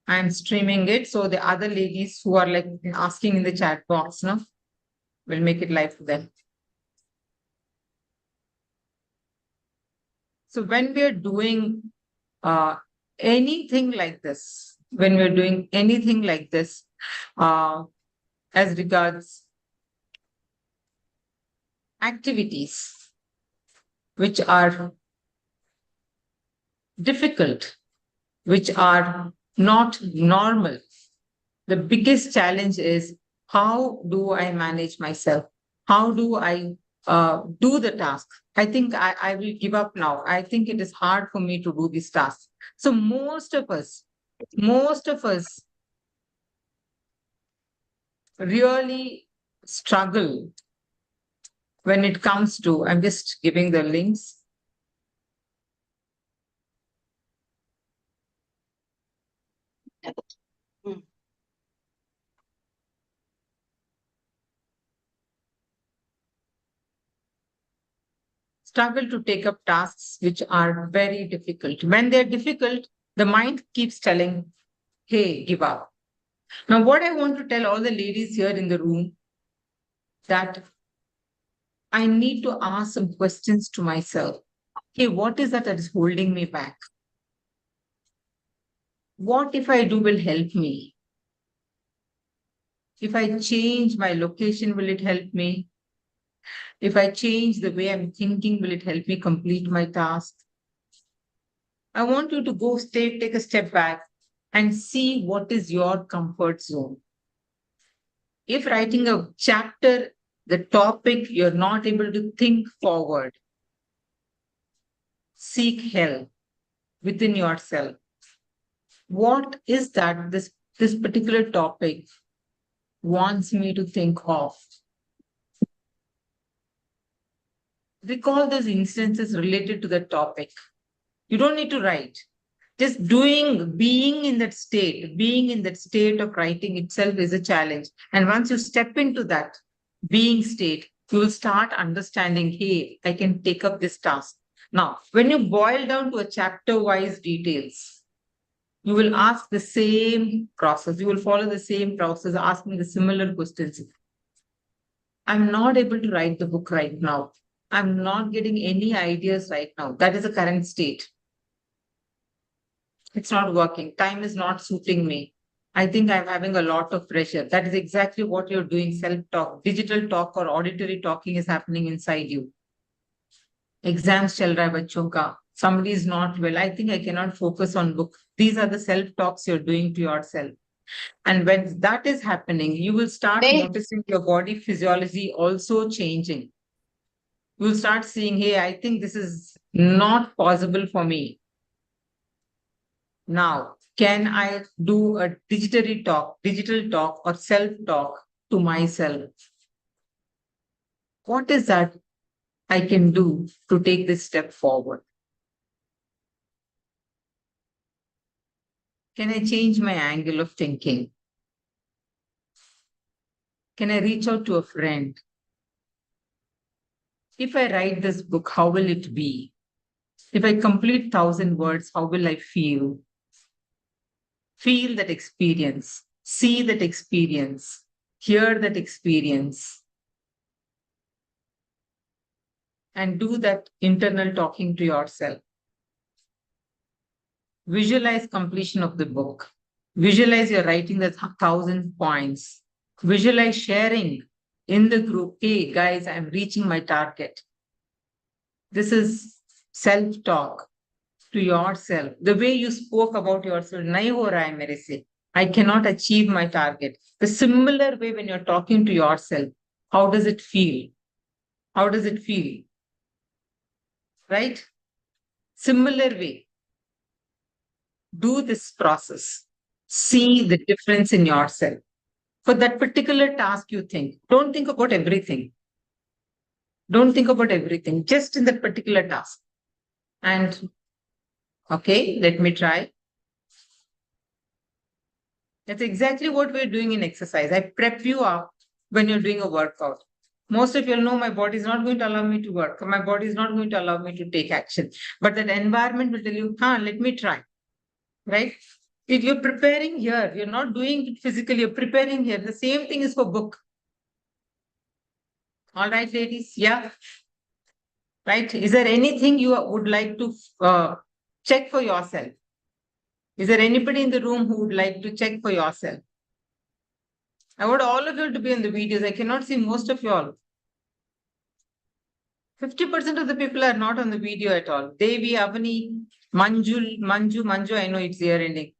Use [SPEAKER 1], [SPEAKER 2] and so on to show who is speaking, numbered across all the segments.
[SPEAKER 1] I'm streaming it. So the other ladies who are like asking in the chat box, no, we'll make it live for them. So when we're doing anything like this, uh, as regards activities which are difficult, which are not normal, the biggest challenge is how do I manage myself? How do I do the task? I think I will give up now. I think it is hard for me to do this task. So most of us really struggle when it comes to, I'm just giving the links. Struggle to take up tasks which are very difficult. When they're difficult, the mind keeps telling, hey, give up. Now, what I want to tell all the ladies here in the room that I need to ask some questions to myself. Hey, what is that is holding me back? What if I do will help me? If I change my location, will it help me? If I change the way I'm thinking, will it help me complete my task? I want you to take a step back and see what is your comfort zone. If writing a chapter, the topic, you're not able to think forward, seek help within yourself. What is that this particular topic wants me to think of? Recall those instances related to the topic. You don't need to write. Just being in that state of writing itself is a challenge. And once you step into that being state, you will start understanding, hey, I can take up this task. Now, when you boil down to a chapter wise details, you will ask the same process. You will follow the same process, asking the similar questions. I'm not able to write the book right now. I'm not getting any ideas right now. That is the current state. It's not working. Time is not suiting me. I think I'm having a lot of pressure. That is exactly what you're doing. Self talk, digital talk, or auditory talking is happening inside you. Exams chal raha hai bachchon ka. Somebody is not well. I think I cannot focus on book. These are the self talks you're doing to yourself. And when that is happening, you will start noticing your body physiology also changing. You will start seeing, hey, I think this is not possible for me. Now, can I do a digital talk or self talk to myself? What is that I can do to take this step forward? Can I change my angle of thinking? Can I reach out to a friend? If I write this book, how will it be? If I complete 1,000 words, how will I feel? Feel that experience, see that experience, hear that experience, and do that internal talking to yourself. Visualize completion of the book. Visualize you're writing the 1,000 points. Visualize sharing in the group. Hey, guys, I'm reaching my target. This is self-talk to yourself. The way you spoke about yourself, nahi ho raha hai mere se. I cannot achieve my target. The similar way when you're talking to yourself, how does it feel? How does it feel? Right? Similar way. Do this process. See the difference in yourself. For that particular task, you think. Don't think about everything. Don't think about everything, just in that particular task. And okay, let me try. That's exactly what we're doing in exercise. I prep you up when you're doing a workout. Most of you know my body is not going to allow me to work. My body is not going to allow me to take action. But that environment will tell you, let me try. Right? If you're preparing here, you're not doing it physically, you're preparing here. The same thing is for book. All right, ladies. Yeah. Right. Is there anything you would like to check for yourself? Is there anybody in the room who would like to check for yourself? I want all of you to be in the videos. I cannot see most of you all. 50% of the people are not on the video at all. Devi, Avani, Manju, I know it's year ending.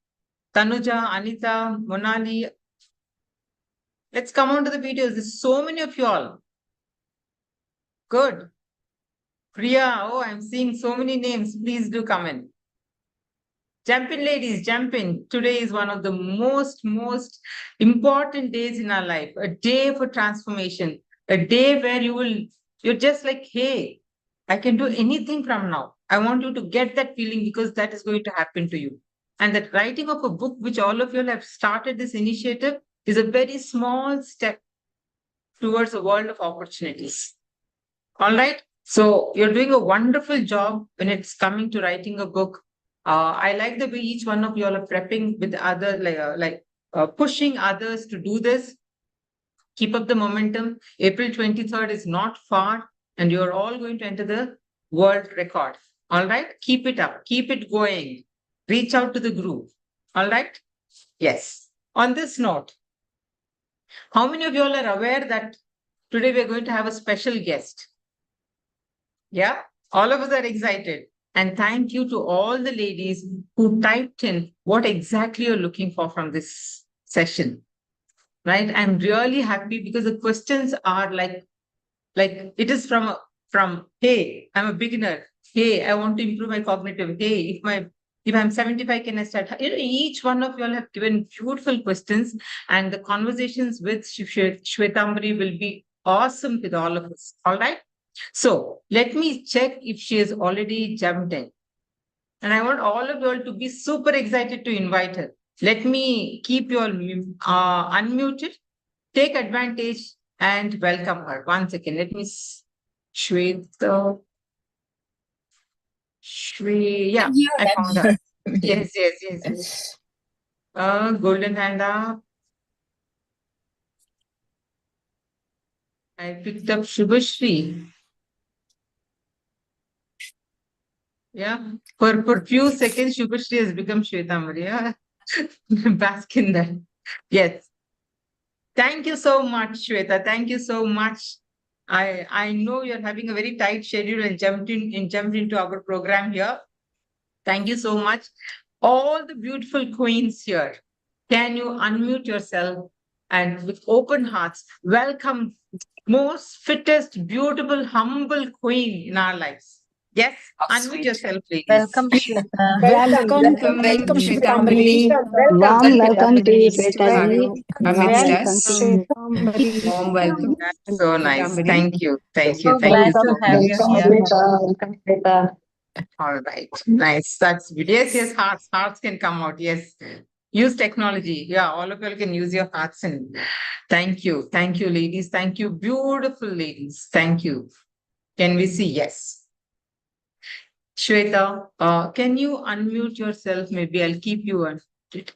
[SPEAKER 1] Tanuja, Anita, Monali. Let's come on to the videos. There's so many of you all. Good. Priya, oh, I'm seeing so many names. Please do come in. Jump in, ladies, jump in. Today is one of the most important days in our life. A day for transformation. A day where you're just like, hey, I can do anything from now. I want you to get that feeling because that is going to happen to you. And that writing of a book, which all of you have started this initiative, is a very small step towards a world of opportunities. All right. So you're doing a wonderful job when it's coming to writing a book. I like the way each one of you all are prepping with other pushing others to do this. Keep up the momentum. April 23rd is not far, and you're all going to enter the world record. All right. Keep it up. Keep it going. Reach out to the group. All right. Yes. On this note, how many of you all are aware that today we're going to have a special guest? Yeah, all of us are excited. And thank you to all the ladies who typed in what exactly you're looking for from this session. Right? I'm really happy because the questions are like it is from hey, I'm a beginner. Hey, I want to improve my cognitive. Hey, if I'm 75, can I start? Each one of you all have given beautiful questions, and the conversations with Shwetambari will be awesome with all of us. All right. So let me check if she has already jumped in. And I want all of you all to be super excited to invite her. Let me keep you all unmuted. Take advantage and welcome her. 1 second. Let me Shweta. Yeah, I found her. Yes. Golden hand up. I picked up Shubhashri. Yeah. For few seconds, Shubhashri has become Shwetambari. Yeah. Bask in that. Yes. Thank you so much, Shweta. Thank you so much. I know you're having a very tight schedule and jumped into our program here. Thank you so much. All the beautiful queens here. Can you unmute yourself and with open hearts welcome most fittest, beautiful, humble queen in our lives? Yes, unmute yourself, ladies.
[SPEAKER 2] Welcome, Shweta.
[SPEAKER 3] Welcome, Shwetambari.
[SPEAKER 2] Welcome,
[SPEAKER 3] Warm welcome to
[SPEAKER 2] Shweta.
[SPEAKER 3] Shwetaji.
[SPEAKER 2] Welcome,
[SPEAKER 3] Warm welcome.
[SPEAKER 1] That's so nice. Thank you. Thank
[SPEAKER 2] So
[SPEAKER 1] you. Thank
[SPEAKER 2] glad
[SPEAKER 1] you
[SPEAKER 2] to
[SPEAKER 1] so
[SPEAKER 2] have
[SPEAKER 1] much.
[SPEAKER 2] you here.
[SPEAKER 1] All right. Nice. That's good. Yes. Hearts can come out. Yes. Use technology. Yeah, all of you can use your hearts and thank you. Thank you, ladies. Thank you, beautiful ladies. Thank you. Can we see? Yes. Shweta, can you unmute yourself? Maybe I'll keep you unmuted.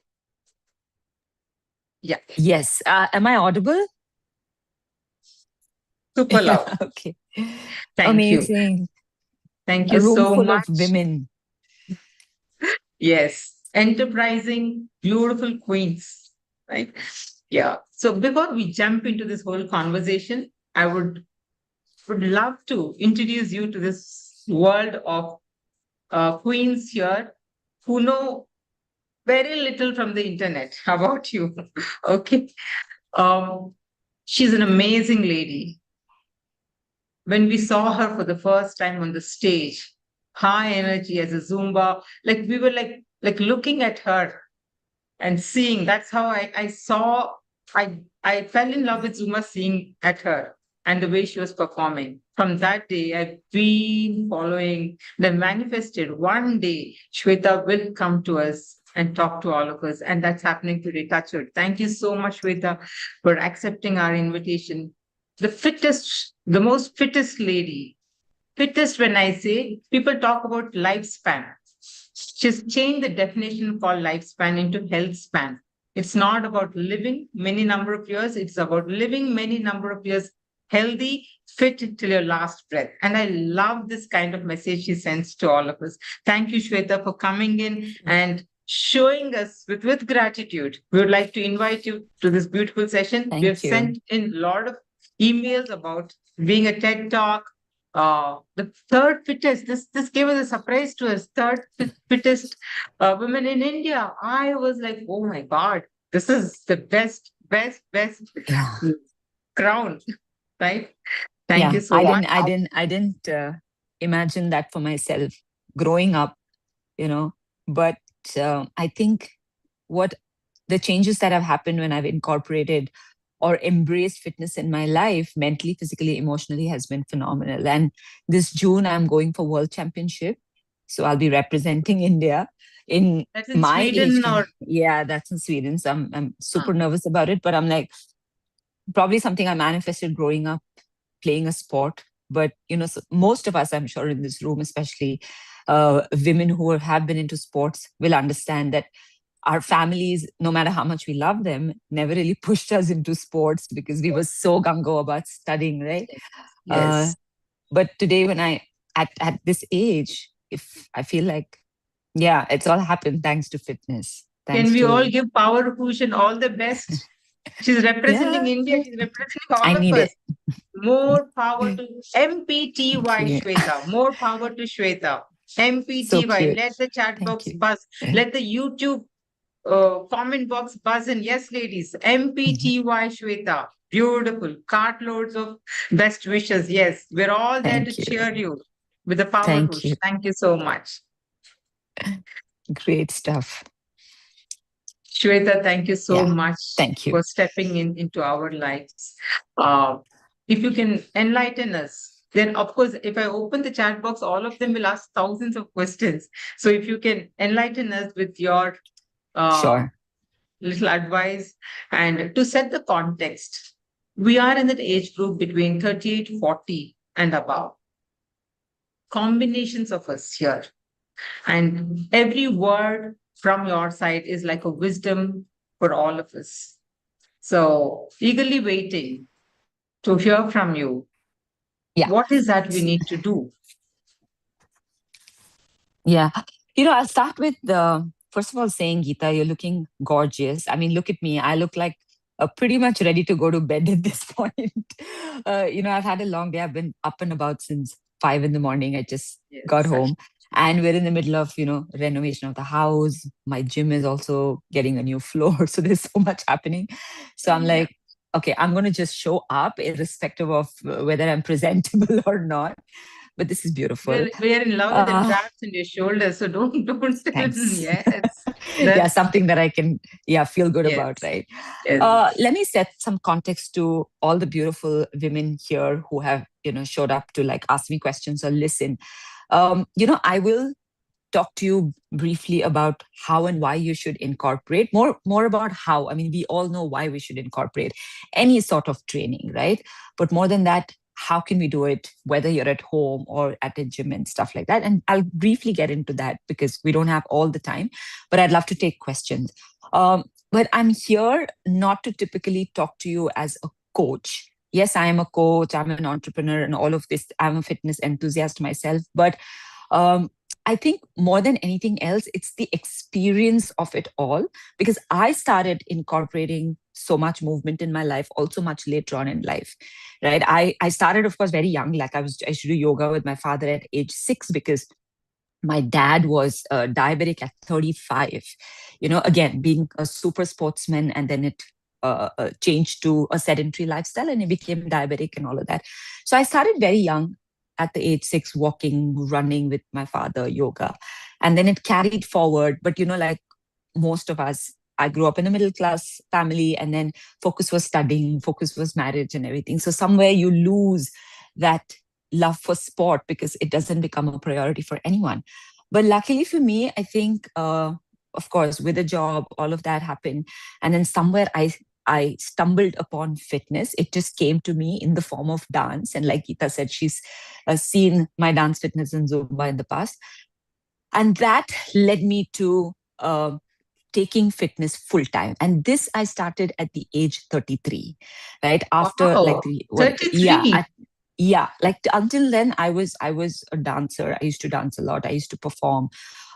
[SPEAKER 1] Yeah.
[SPEAKER 3] Yes. Am I audible?
[SPEAKER 1] Super loud.
[SPEAKER 3] Okay.
[SPEAKER 1] Thank you.
[SPEAKER 3] Amazing.
[SPEAKER 1] Thank
[SPEAKER 3] A
[SPEAKER 1] you
[SPEAKER 3] room
[SPEAKER 1] so
[SPEAKER 3] full
[SPEAKER 1] much.
[SPEAKER 3] of women.
[SPEAKER 1] Yes. Enterprising, beautiful queens. Right? Yeah. So before we jump into this whole conversation, I would love to introduce you to this world of queens here who know very little from the internet. How about you? Okay. She's an amazing lady. When we saw her for the first time on the stage, high energy as a Zumba, like we were like looking at her and seeing. That's how I saw. I fell in love with Zumba seeing at her and the way she was performing. From that day, I've been following. Then manifested one day, Shweta will come to us and talk to all of us, and that's happening today. Touch wood. Thank you so much, Shweta, for accepting our invitation. The most fittest lady. Fittest when I say people talk about lifespan. She's changed the definition called lifespan into health span. It's not about living many number of years. It's about living many number of years healthy, fit till your last breath. And I love this kind of message she sends to all of us. Thank you, Shweta, for coming in and showing us with gratitude. We would like to invite you to this beautiful session.
[SPEAKER 3] Thank
[SPEAKER 1] We have
[SPEAKER 3] you.
[SPEAKER 1] sent in a lot of emails about being a TED Talk. The third fittest, this gave us a surprise to us, fittest women in India. I was like, oh my God, this is the best
[SPEAKER 3] Yeah.
[SPEAKER 1] crown, right? Thank you so
[SPEAKER 3] I
[SPEAKER 1] much.
[SPEAKER 3] didn't imagine that for myself growing up, but I think what the changes that have happened when I've incorporated or embraced fitness in my life, mentally, physically, emotionally, has been phenomenal. And this June, I'm going for World Championship. So I'll be representing India in
[SPEAKER 1] That's in
[SPEAKER 3] my
[SPEAKER 1] Sweden
[SPEAKER 3] age. Yeah, that's in Sweden. So I'm super nervous about it, but I'm like, probably something I manifested growing up, playing a sport. But, so most of us, I'm sure in this room, especially women who have been into sports, will understand that our families, no matter how much we love them, never really pushed us into sports because we were so gung-ho about studying, right?
[SPEAKER 1] Yes.
[SPEAKER 3] But today, when at this age, if I feel like, yeah, it's all happened thanks to fitness.
[SPEAKER 1] Can we all give Power Bhushan all the best? She's representing India. She's representing all of us. More power to MPTY, Shweta. More power to Shweta. MPTY. Let the chat box buzz. Let the YouTube comment box buzz in. Yes, ladies. MPTY, Shweta. Beautiful. Cartloads of best wishes. Yes, we're all there to cheer you with the power push. Thank you so much.
[SPEAKER 3] Great stuff.
[SPEAKER 1] Shweta, thank you so much
[SPEAKER 3] for
[SPEAKER 1] stepping into our lives. If you can enlighten us, then of course, if I open the chat box, all of them will ask thousands of questions. So if you can enlighten us with your little advice and to set the context, we are in that age group between 38, 40 and above. Combinations of us here. And every word from your side is like a wisdom for all of us. So eagerly waiting to hear from you.
[SPEAKER 3] Yeah.
[SPEAKER 1] What is that we need to do?
[SPEAKER 3] Yeah. I'll start with first of all saying, Geetha, you're looking gorgeous. I mean, look at me. I look like pretty much ready to go to bed at this point. I've had a long day. I've been up and about since 5 a.m. I just got home. And we're in the middle of, renovation of the house. My gym is also getting a new floor. So there's so much happening. So I'm like, okay, I'm going to just show up irrespective of whether I'm presentable or not. But this is beautiful.
[SPEAKER 1] We're in love with the traps in your shoulders. So don't.
[SPEAKER 3] Thanks.
[SPEAKER 1] Yes.
[SPEAKER 3] Something that I can, feel good about, right?
[SPEAKER 1] Yes.
[SPEAKER 3] Let me set some context to all the beautiful women here who have, showed up to ask me questions or listen. I will talk to you briefly about how and why you should incorporate, more about how. I mean, we all know why we should incorporate any sort of training, right? But more than that, how can we do it, whether you're at home or at a gym and stuff like that? And I'll briefly get into that because we don't have all the time, but I'd love to take questions. But I'm here not to typically talk to you as a coach. Yes, I am a coach, I'm an entrepreneur and all of this. I'm a fitness enthusiast myself, but I think more than anything else, it's the experience of it all, because I started incorporating so much movement in my life, also much later on in life, right? I started, of course, very young. I used to do yoga with my father at age 6 because my dad was diabetic at 35. Again, being a super sportsman, and then it changed to a sedentary lifestyle and he became diabetic and all of that. So I started very young at the age 6, walking, running with my father, yoga. And then it carried forward. But, like most of us, I grew up in a middle class family, and then focus was studying, focus was marriage and everything. So somewhere you lose that love for sport because it doesn't become a priority for anyone. But luckily for me, I think, of course, with a job, all of that happened. And then somewhere I stumbled upon fitness. It just came to me in the form of dance. And like Geetha said, she's seen my dance, fitness, and Zumba in the past. And that led me to taking fitness full time. And this I started at the age 33, right? After
[SPEAKER 1] Wow,
[SPEAKER 3] yeah,
[SPEAKER 1] 33.
[SPEAKER 3] yeah, like until then I was a dancer. I used to dance a lot. I used to perform.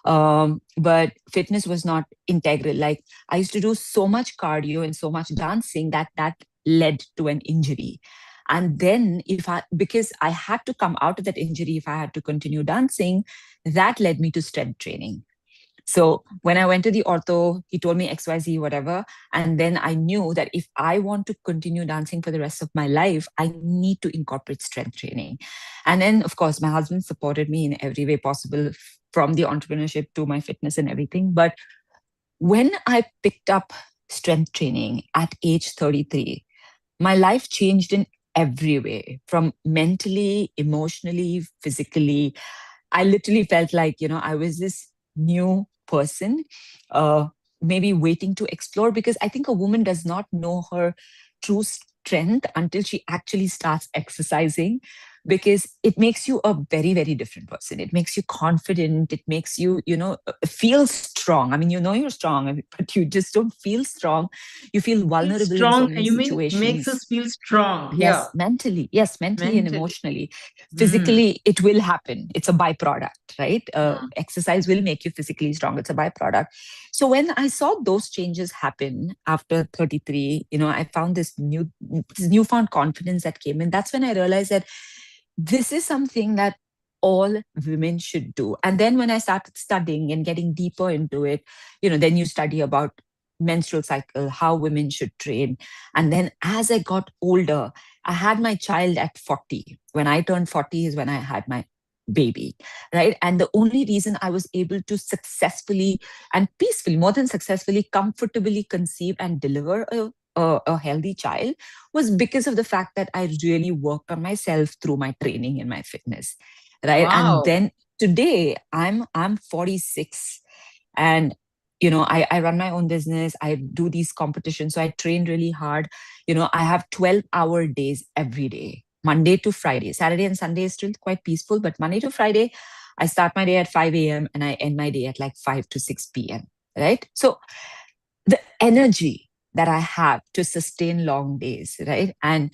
[SPEAKER 3] But fitness was not integral. Like I used to do so much cardio and so much dancing that led to an injury. And then because I had to come out of that injury if I had to continue dancing, that led me to strength training. So when I went to the ortho, he told me XYZ, whatever. And then I knew that if I want to continue dancing for the rest of my life, I need to incorporate strength training. And then, of course, my husband supported me in every way possible, from the entrepreneurship to my fitness and everything. But when I picked up strength training at age 33, my life changed in every way, from mentally, emotionally, physically. I literally felt like, I was this new person, uh, maybe waiting to explore, because I think a woman does not know her true strength until she actually starts exercising, because it makes you a very, very different person. It makes you confident. It makes you, feel strong. I mean, you're strong, but you just don't feel strong. You feel
[SPEAKER 1] Feel
[SPEAKER 3] vulnerable in so
[SPEAKER 1] strong.
[SPEAKER 3] many
[SPEAKER 1] You mean makes
[SPEAKER 3] situations.
[SPEAKER 1] us feel strong. Yeah,
[SPEAKER 3] Yes, mentally. Yes, mentally and
[SPEAKER 1] mentally.
[SPEAKER 3] emotionally.
[SPEAKER 1] Mm.
[SPEAKER 3] Physically, it will happen. It's a byproduct, right?
[SPEAKER 1] Mm.
[SPEAKER 3] Exercise will make you physically strong. It's a byproduct. So when I saw those changes happen after 33, I found this newfound confidence that came in. That's when I realized that this is something that all women should do. And then when I started studying and getting deeper into it, then you study about menstrual cycle, how women should train. And then as I got older, I had my child at 40. When I turned 40 is when I had my baby, right? And the only reason I was able to successfully and peacefully, more than successfully, comfortably conceive and deliver a healthy child was because of the fact that I really worked on myself through my training and my fitness, right? And
[SPEAKER 1] Wow.
[SPEAKER 3] then today I'm 46, and I run my own business. I do these competitions, so I train really hard. I have 12-hour days every day, Monday to Friday. Saturday and Sunday is still quite peaceful, but Monday to Friday, I start my day at 5 a.m. and I end my day at like 5 to 6 p.m. Right? So the energy that I have to sustain long days, right? And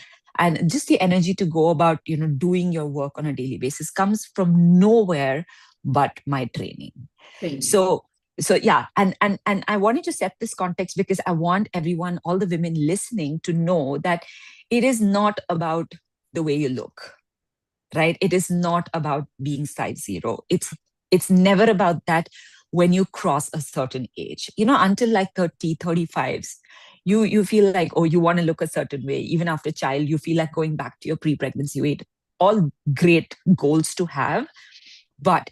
[SPEAKER 3] just the energy to go about, doing your work on a daily basis comes from nowhere but my training. So yeah, and I wanted to set this context because I want everyone, all the women listening, to know that it is not about the way you look, right? It is not about being size zero. It's never about that. When you cross a certain age, until like 30, 35s, you feel like, oh, you want to look a certain way. Even after child, you feel like going back to your pre-pregnancy weight. All great goals to have, but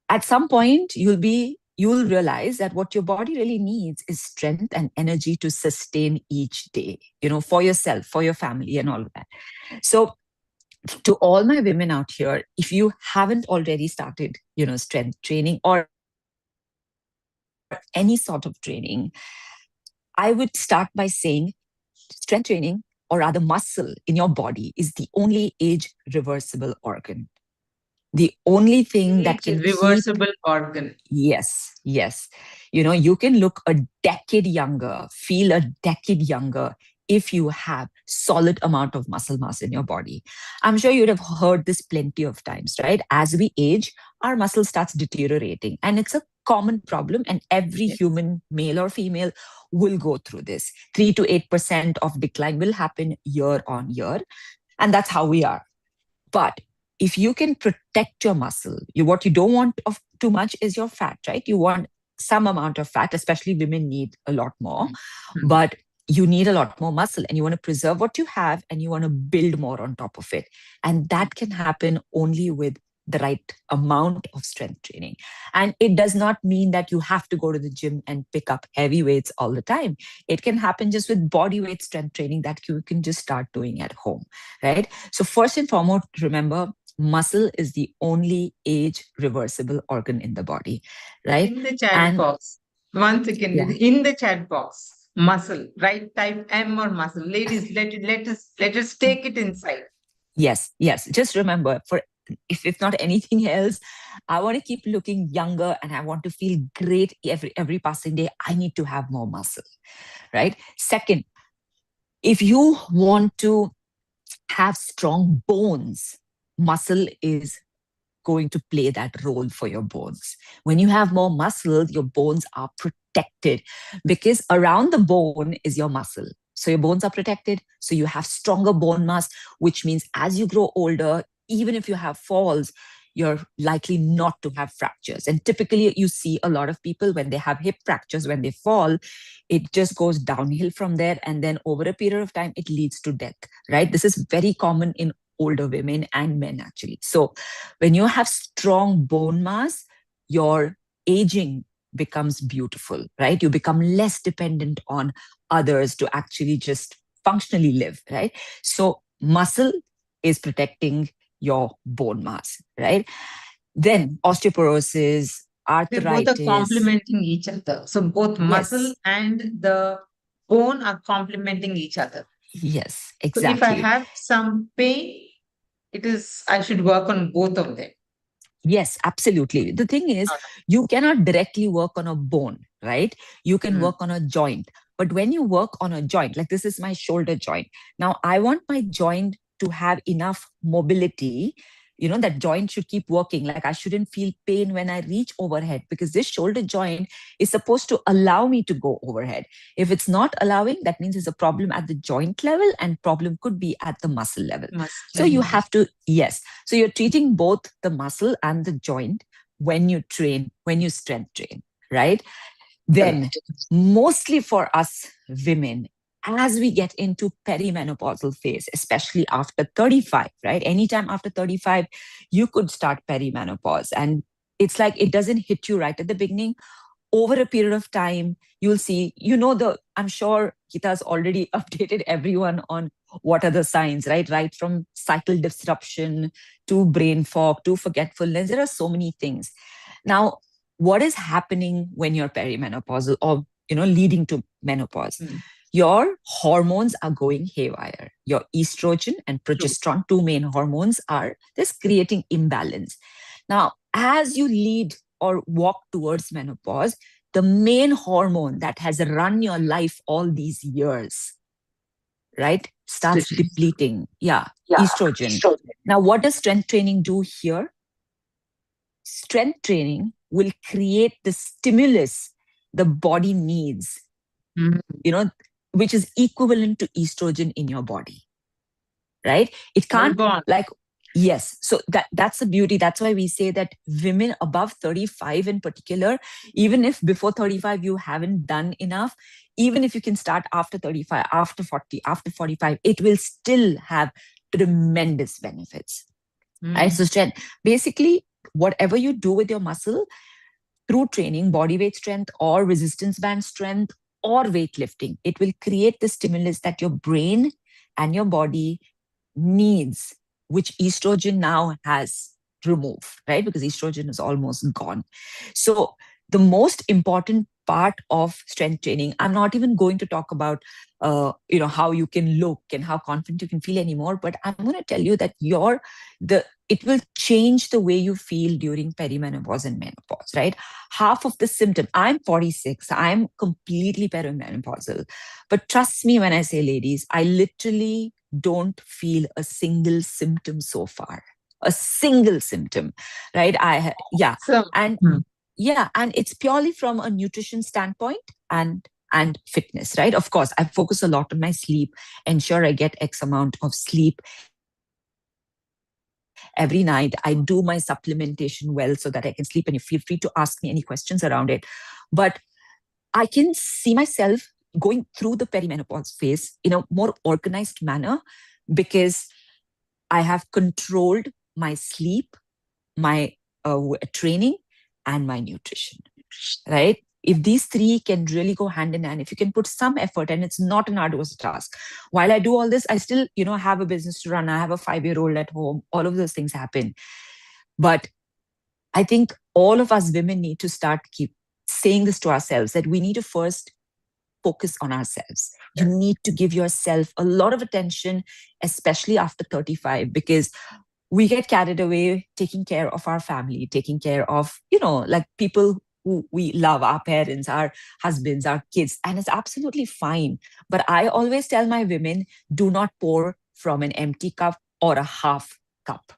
[SPEAKER 3] at some point you'll realize that what your body really needs is strength and energy to sustain each day, for yourself, for your family, and all of that. So to all my women out here, if you haven't already started, strength training or any sort of training, I would start by saying strength training, or rather muscle in your body, is the only age reversible organ. The only thing that can keep.
[SPEAKER 1] Reversible organ.
[SPEAKER 3] Yes, yes. You can look a decade younger, feel a decade younger if you have solid amount of muscle mass in your body. I'm sure you'd have heard this plenty of times, right? As we age, our muscle starts deteriorating, and it's a common problem, and every
[SPEAKER 1] Yes.
[SPEAKER 3] human, male or female, will go through this. 3 to 8% of decline will happen year on year, and that's how we are. But if you can protect your muscle, what you don't want of too much is your fat, right? You want some amount of fat, especially women need a lot more, but you need a lot more muscle, and you want to preserve what you have, and you want to build more on top of it. And that can happen only with the right amount of strength training. And it does not mean that you have to go to the gym and pick up heavy weights all the time. It can happen just with body weight strength training that you can just start doing at home, right? So first and foremost, remember, muscle is the only age reversible organ in the body, right?
[SPEAKER 1] In the chat
[SPEAKER 3] And
[SPEAKER 1] box, one second,
[SPEAKER 3] yeah,
[SPEAKER 1] in the chat box, muscle, right? Type M or muscle. Ladies, let us take it inside.
[SPEAKER 3] yes, just remember, for if not anything else, I want to keep looking younger and I want to feel great every passing day. I need to have more muscle, right? Second, if you want to have strong bones, muscle is going to play that role for your bones. When you have more muscle, your bones are protected because around the bone is your muscle. So your bones are protected. So you have stronger bone mass, which means as you grow older, even if you have falls, you're likely not to have fractures. And typically you see a lot of people when they have hip fractures, when they fall, it just goes downhill from there. And then over a period of time, it leads to death, right? This is very common in older women and men actually. So when you have strong bone mass, your aging becomes beautiful, right? You become less dependent on others to actually just functionally live, right? So muscle is protecting your bone mass, right? Then osteoporosis,
[SPEAKER 1] They both are
[SPEAKER 3] arthritis.
[SPEAKER 1] complementing each other. So both muscle
[SPEAKER 3] Yes.
[SPEAKER 1] and the bone are complementing each other.
[SPEAKER 3] Yes,
[SPEAKER 1] So if I
[SPEAKER 3] exactly.
[SPEAKER 1] have some pain, I should work on both of them.
[SPEAKER 3] Yes, absolutely. The thing is, you cannot directly work on a bone, right? You can work on a joint. But when you work on a joint, like this is my shoulder joint. Now, I want my joint to have enough mobility. That joint should keep working. Like I shouldn't feel pain when I reach overhead because this shoulder joint is supposed to allow me to go overhead. If it's not allowing, that means there's a problem at the joint level and problem could be at the muscle level. So you have to, yes. So you're treating both the muscle and the joint when you strength train, right? Then mostly for us women, as we get into perimenopausal phase, especially after 35, right? Anytime after 35, you could start perimenopause. And it's like it doesn't hit you right at the beginning. Over a period of time, you'll see, I'm sure Geetha's already updated everyone on what are the signs, right? Right from cycle disruption to brain fog to forgetfulness. There are so many things. Now, what is happening when you're perimenopausal or, leading to menopause? Your hormones are going haywire. Your estrogen and progesterone, two main hormones, are just creating imbalance. Now, as you lead or walk towards menopause, the main hormone that has run your life all these years, right, starts depleting. Yeah, estrogen. Now, what does strength training do here? Strength training will create the stimulus the body needs, which is equivalent to estrogen in your body, right? It can't yes. So that's the beauty. That's why we say that women above 35 in particular, even if before 35 you haven't done enough, even if you can start after 35, after 40, after 45, it will still have tremendous benefits. Right? So strength, basically, whatever you do with your muscle through training, body weight strength or resistance band strength or weightlifting, it will create the stimulus that your brain and your body needs, which estrogen now has removed, right? Because estrogen is almost gone. So the most important part of strength training, I'm not even going to talk about, how you can look and how confident you can feel anymore, but I'm going to tell you that it will change the way you feel during perimenopause and menopause, right? Half of the symptom, I'm 46, I'm completely perimenopausal. But trust me when I say, ladies, I literally don't feel a single symptom so far. A single symptom, right? And it's purely from a nutrition standpoint and fitness, right? Of course, I focus a lot on my sleep, ensure I get X amount of sleep every night. I do my supplementation well so that I can sleep, and you feel free to ask me any questions around it. But I can see myself going through the perimenopause phase in a more organized manner because I have controlled my sleep, my training, and my nutrition, right? If these three can really go hand in hand, if you can put some effort, and it's not an arduous task. While I do all this, I still, have a business to run. I have a 5-year-old at home. All of those things happen. But I think all of us women need to keep saying this to ourselves, that we need to first focus on ourselves. You need to give yourself a lot of attention, especially after 35, because we get carried away taking care of our family, taking care of, like people who we love, our parents, our husbands, our kids, and it's absolutely fine. But I always tell my women, do not pour from an empty cup or a half cup,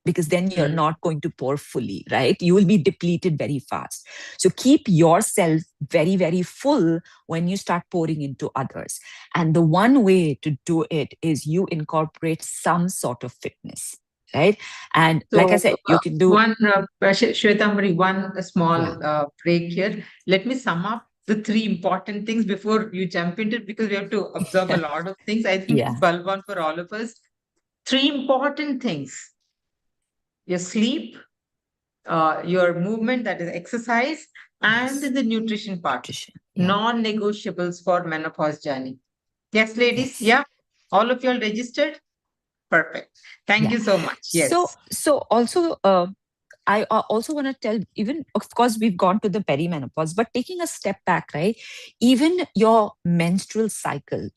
[SPEAKER 3] because then you're not going to pour fully, right? You will be depleted very fast. So keep yourself very, very full when you start pouring into others. And the one way to do it is you incorporate some sort of fitness, right? And
[SPEAKER 1] So,
[SPEAKER 3] like I said, you can do
[SPEAKER 1] Shwetambari, one small
[SPEAKER 3] Yeah.
[SPEAKER 1] break here. Let me sum up the three important things before you jump into it, because we have to observe a lot of things. I think
[SPEAKER 3] Yeah.
[SPEAKER 1] it's bulb for all of us. Three important things: your sleep, your movement, that is exercise, and
[SPEAKER 3] Yes.
[SPEAKER 1] the nutrition part.
[SPEAKER 3] Nutrition. Yeah.
[SPEAKER 1] Non-negotiables for menopause journey. Yes, ladies.
[SPEAKER 3] Yes.
[SPEAKER 1] Yeah. All of you all registered? Perfect. Thank
[SPEAKER 3] Yeah.
[SPEAKER 1] you so much. Yes.
[SPEAKER 3] So also, I also want to tell, even of course, we've gone to the perimenopause, but taking a step back, right? Even your menstrual cycle,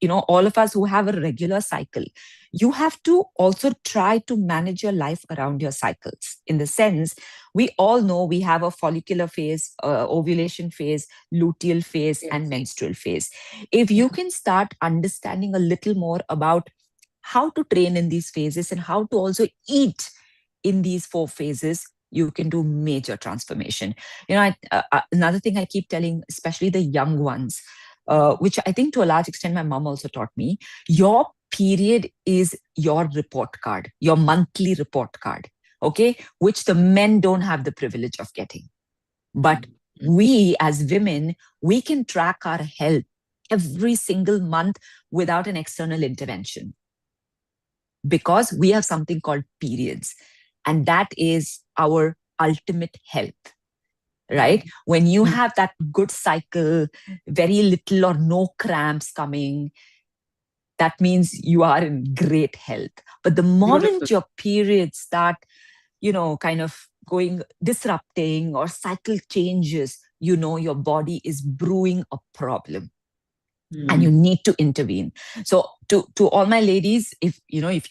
[SPEAKER 3] all of us who have a regular cycle, you have to also try to manage your life around your cycles. In the sense, we all know we have a follicular phase, ovulation phase, luteal phase,
[SPEAKER 1] Yes.
[SPEAKER 3] and menstrual phase. If you can start understanding a little more about how to train in these phases and how to also eat in these 4 phases, you can do major transformation. Another thing I keep telling, especially the young ones, which I think to a large extent my mom also taught me, your period is your report card, your monthly report card, okay, which the men don't have the privilege of getting. But we as women, we can track our health every single month without an external intervention, because we have something called periods, and that is our ultimate health, right? When you have that good cycle, very little or no cramps coming, that means you are in great health. But the moment
[SPEAKER 1] Beautiful.
[SPEAKER 3] your periods start, kind of going disrupting or cycle changes, your body is brewing a problem. And you need to intervene. So to all my ladies, if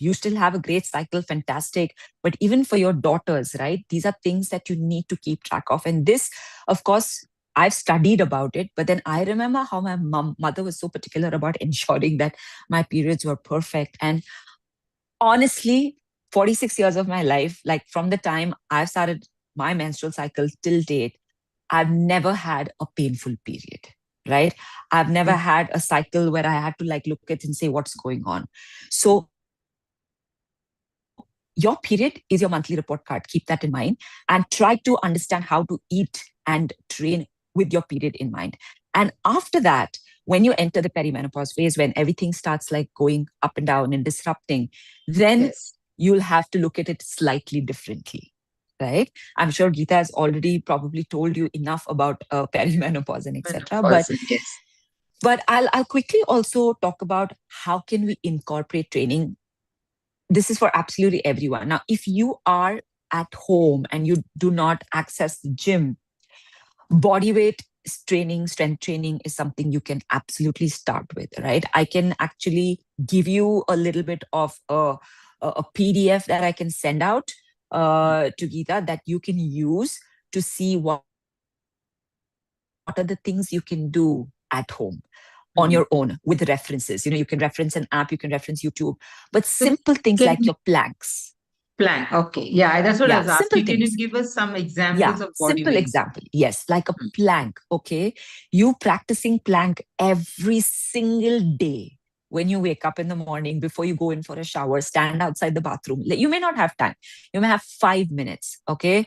[SPEAKER 3] you still have a great cycle, fantastic. But even for your daughters, right, these are things that you need to keep track of. And this, of course, I've studied about it, but then I remember how my mother was so particular about ensuring that my periods were perfect. And honestly, 46 years of my life, like from the time I've started my menstrual cycle till date, I've never had a painful period, right? I've never had a cycle where I had to look at and say, what's going on? So your period is your monthly report card. Keep that in mind and try to understand how to eat and train with your period in mind. And after that, when you enter the perimenopause phase, when everything starts going up and down and disrupting, then you'll have to look at it slightly differently. Right? I'm sure Geetha has already probably told you enough about perimenopause and etc. But I'll quickly also talk about how can we incorporate training. This is for absolutely everyone. Now, if you are at home and you do not access the gym, body weight training, strength training is something you can absolutely start with, right? I can actually give you a little bit of a PDF that I can send out to Geetha that you can use to see what are the things you can do at home on your own with references. You can reference an app, you can reference YouTube, but simple things like your planks.
[SPEAKER 1] Plank. Okay. Yeah, that's what I was asking. Can you give us some examples of body
[SPEAKER 3] simple
[SPEAKER 1] weight?
[SPEAKER 3] Example. Yes, like a plank. Okay. You practicing plank every single day. When you wake up in the morning, before you go in for a shower, stand outside the bathroom. You may not have time. You may have 5 minutes. Okay.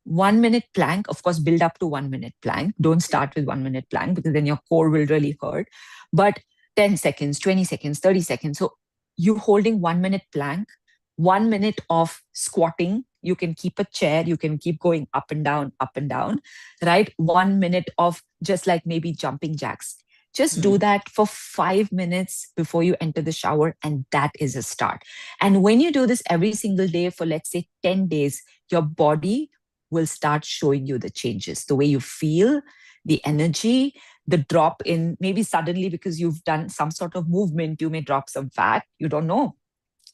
[SPEAKER 3] 1 minute plank, of course, build up to 1 minute plank. Don't start with 1 minute plank because then your core will really hurt. But 10 seconds, 20 seconds, 30 seconds. So you holding 1 minute plank, 1 minute of squatting. You can keep a chair. You can keep going up and down, right? 1 minute of just maybe jumping jacks. Just do that for 5 minutes before you enter the shower, and that is a start. And when you do this every single day for, let's say, 10 days, your body will start showing you the changes, the way you feel, the energy, the drop in, maybe suddenly because you've done some sort of movement, you may drop some fat. You don't know.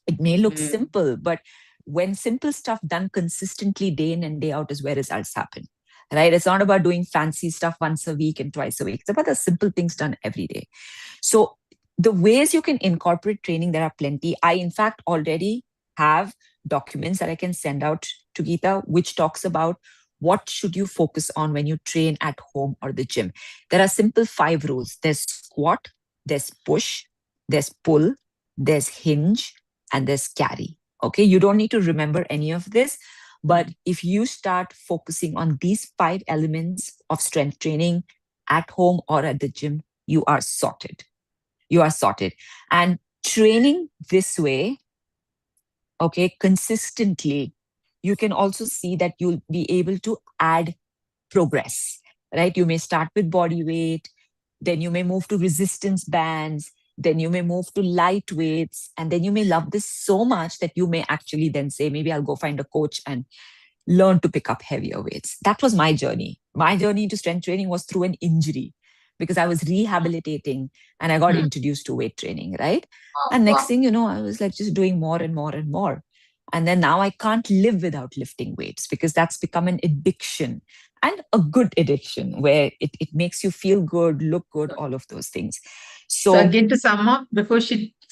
[SPEAKER 3] It may look simple, but when simple stuff done consistently day in and day out is where results happen. Right? It's not about doing fancy stuff once a week and twice a week. It's about the simple things done every day. So the ways you can incorporate training, there are plenty. I, in fact, already have documents that I can send out to Geetha, which talks about what should you focus on when you train at home or the gym. There are simple 5 rules. There's squat, there's push, there's pull, there's hinge, and there's carry. Okay, you don't need to remember any of this. But if you start focusing on these 5 elements of strength training at home or at the gym, you are sorted. You are sorted. And training this way, okay, consistently, you can also see that you'll be able to add progress, right? You may start with body weight, then you may move to resistance bands, then you may move to light weights, and then you may love this so much that you may actually then say, maybe I'll go find a coach and learn to pick up heavier weights. That was my journey. My journey into strength training was through an injury because I was rehabilitating and I got introduced to weight training, right? And next thing you know, I was like just doing more and more and more. And then now I can't live without lifting weights because that's become an addiction, and a good addiction where it makes you feel good, look good, all of those things.
[SPEAKER 1] So again, to sum up before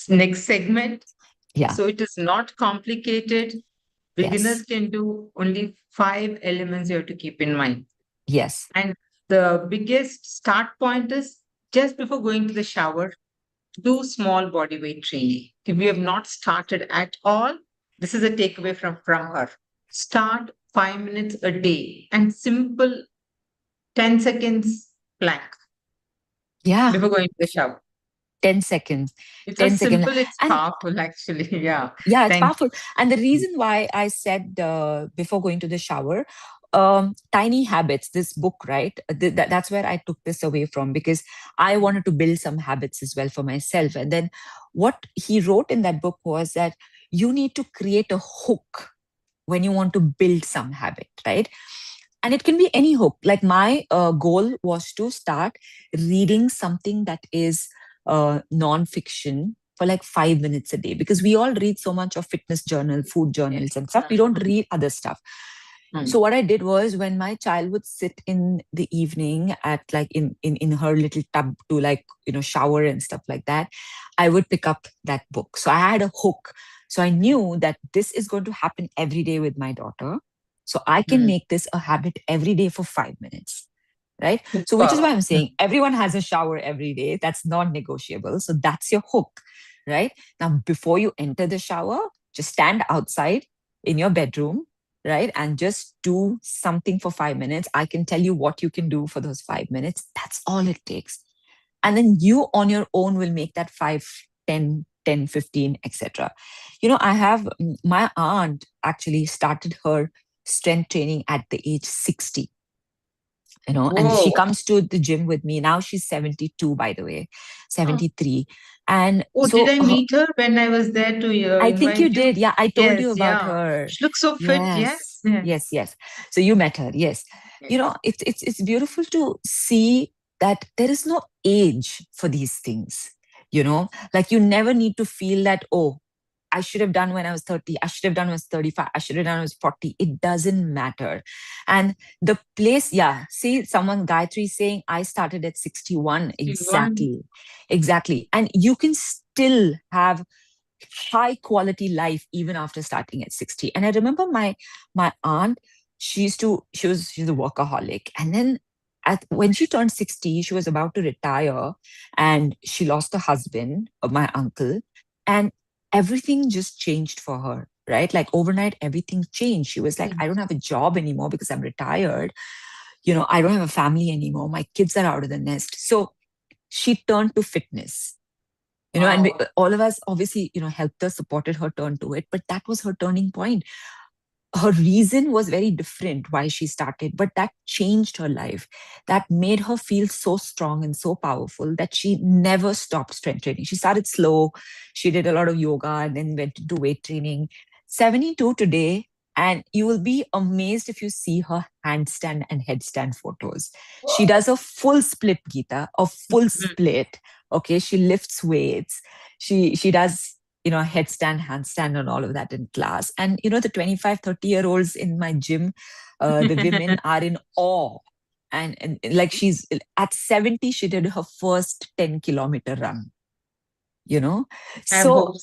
[SPEAKER 1] next segment.
[SPEAKER 3] Yeah.
[SPEAKER 1] So it is not complicated. Beginners
[SPEAKER 3] Yes.
[SPEAKER 1] can do only 5 elements you have to keep in mind.
[SPEAKER 3] Yes.
[SPEAKER 1] And the biggest start point is just before going to the shower, do small body weight training. If you have not started at all, this is a takeaway from her. Start 5 minutes a day and simple 10 seconds plank.
[SPEAKER 3] Yeah.
[SPEAKER 1] Before going to the shower.
[SPEAKER 3] 10 seconds.
[SPEAKER 1] It's
[SPEAKER 3] 10
[SPEAKER 1] as
[SPEAKER 3] seconds.
[SPEAKER 1] simple, it's powerful, actually. Yeah.
[SPEAKER 3] Yeah, it's powerful. And the reason why I said before going to the shower, Tiny Habits, this book, right? That's where I took this away from because I wanted to build some habits as well for myself. And then what he wrote in that book was that you need to create a hook when you want to build some habit, right? And it can be any hook. Like my goal was to start reading something that is non-fiction for like 5 minutes a day, because we all read so much of fitness journal, food journals and stuff. We don't read other stuff. So what I did was, when my child would sit in the evening at like in her little tub to like, shower and stuff like that, I would pick up that book. So I had a hook. So I knew that this is going to happen every day with my daughter. So I can make this a habit every day for 5 minutes. Right. So which is why I'm saying everyone has a shower every day. That's non-negotiable. So that's your hook. Right. Now, before you enter the shower, just stand outside in your bedroom. Right. And just do something for 5 minutes. I can tell you what you can do for those 5 minutes. That's all it takes. And then you on your own will make that 5, 10, 10, 15, etc. I have my aunt actually started her strength training at the age 60. And she comes to the gym with me. Now she's 72, by the way, 73. And so
[SPEAKER 1] did I meet her when I was there to
[SPEAKER 3] I think you did. Yeah, I told you about her.
[SPEAKER 1] She looks so fit. Yes.
[SPEAKER 3] Yes. So you met her. Yes. It's beautiful to see that there is no age for these things. Like you never need to feel that, oh, I should have done when I was 30. I should have done when I was 35. I should have done when I was 40. It doesn't matter. And the place, see someone, Gayatri, saying, I started at 61. 61. Exactly. And you can still have high quality life even after starting at 60. And I remember my aunt, she's a workaholic. And then when she turned 60, she was about to retire and she lost her husband, my uncle. And everything just changed for her, right? Like overnight, everything changed. She was like, I don't have a job anymore because I'm retired. I don't have a family anymore. My kids are out of the nest. So she turned to fitness, and all of us obviously, helped her, supported her turn to it. But that was her turning point. Her reason was very different why she started, but that changed her life. That made her feel so strong and so powerful that she never stopped strength training. She started slow. She did a lot of yoga and then went to do weight training. 72 today. And you will be amazed if you see her handstand and headstand photos. She does a full split, Geetha, a full split. Okay. She lifts weights. She does, headstand, handstand, and all of that in class. And, the 25, 30-year-olds in my gym, the women are in awe. And like she's at 70, she did her first 10-kilometer run,
[SPEAKER 1] I
[SPEAKER 3] So,
[SPEAKER 1] hope.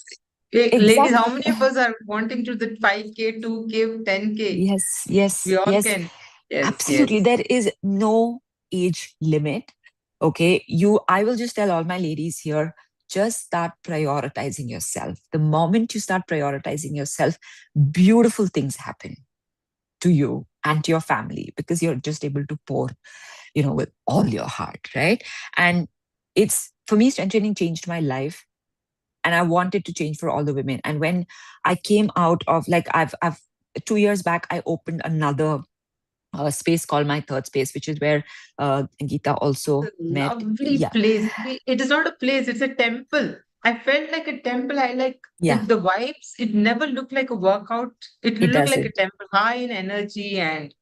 [SPEAKER 1] Hey, ladies,
[SPEAKER 3] exact.
[SPEAKER 1] how many of us are wanting to the 5K, 2K, 10K?
[SPEAKER 3] Yes,
[SPEAKER 1] We all
[SPEAKER 3] yes.
[SPEAKER 1] can. Yes,
[SPEAKER 3] Absolutely.
[SPEAKER 1] yes.
[SPEAKER 3] There is no age limit. Okay. I will just tell all my ladies here, just start prioritizing yourself. The moment you start prioritizing yourself, beautiful things happen to you and to your family because you're just able to pour, with all your heart, right? And for me, strength training changed my life. And I wanted to change for all the women. And when I came out of I've 2 years back, I opened another space called My Third Space, which is where Geetha also met.
[SPEAKER 1] Lovely
[SPEAKER 3] Yeah,
[SPEAKER 1] place. It is not a place, it's a temple. I felt like a temple. I like
[SPEAKER 3] yeah,
[SPEAKER 1] the vibes. It never looked like a workout. It
[SPEAKER 3] it
[SPEAKER 1] looked like a
[SPEAKER 3] doesn't.
[SPEAKER 1] temple, high in energy, and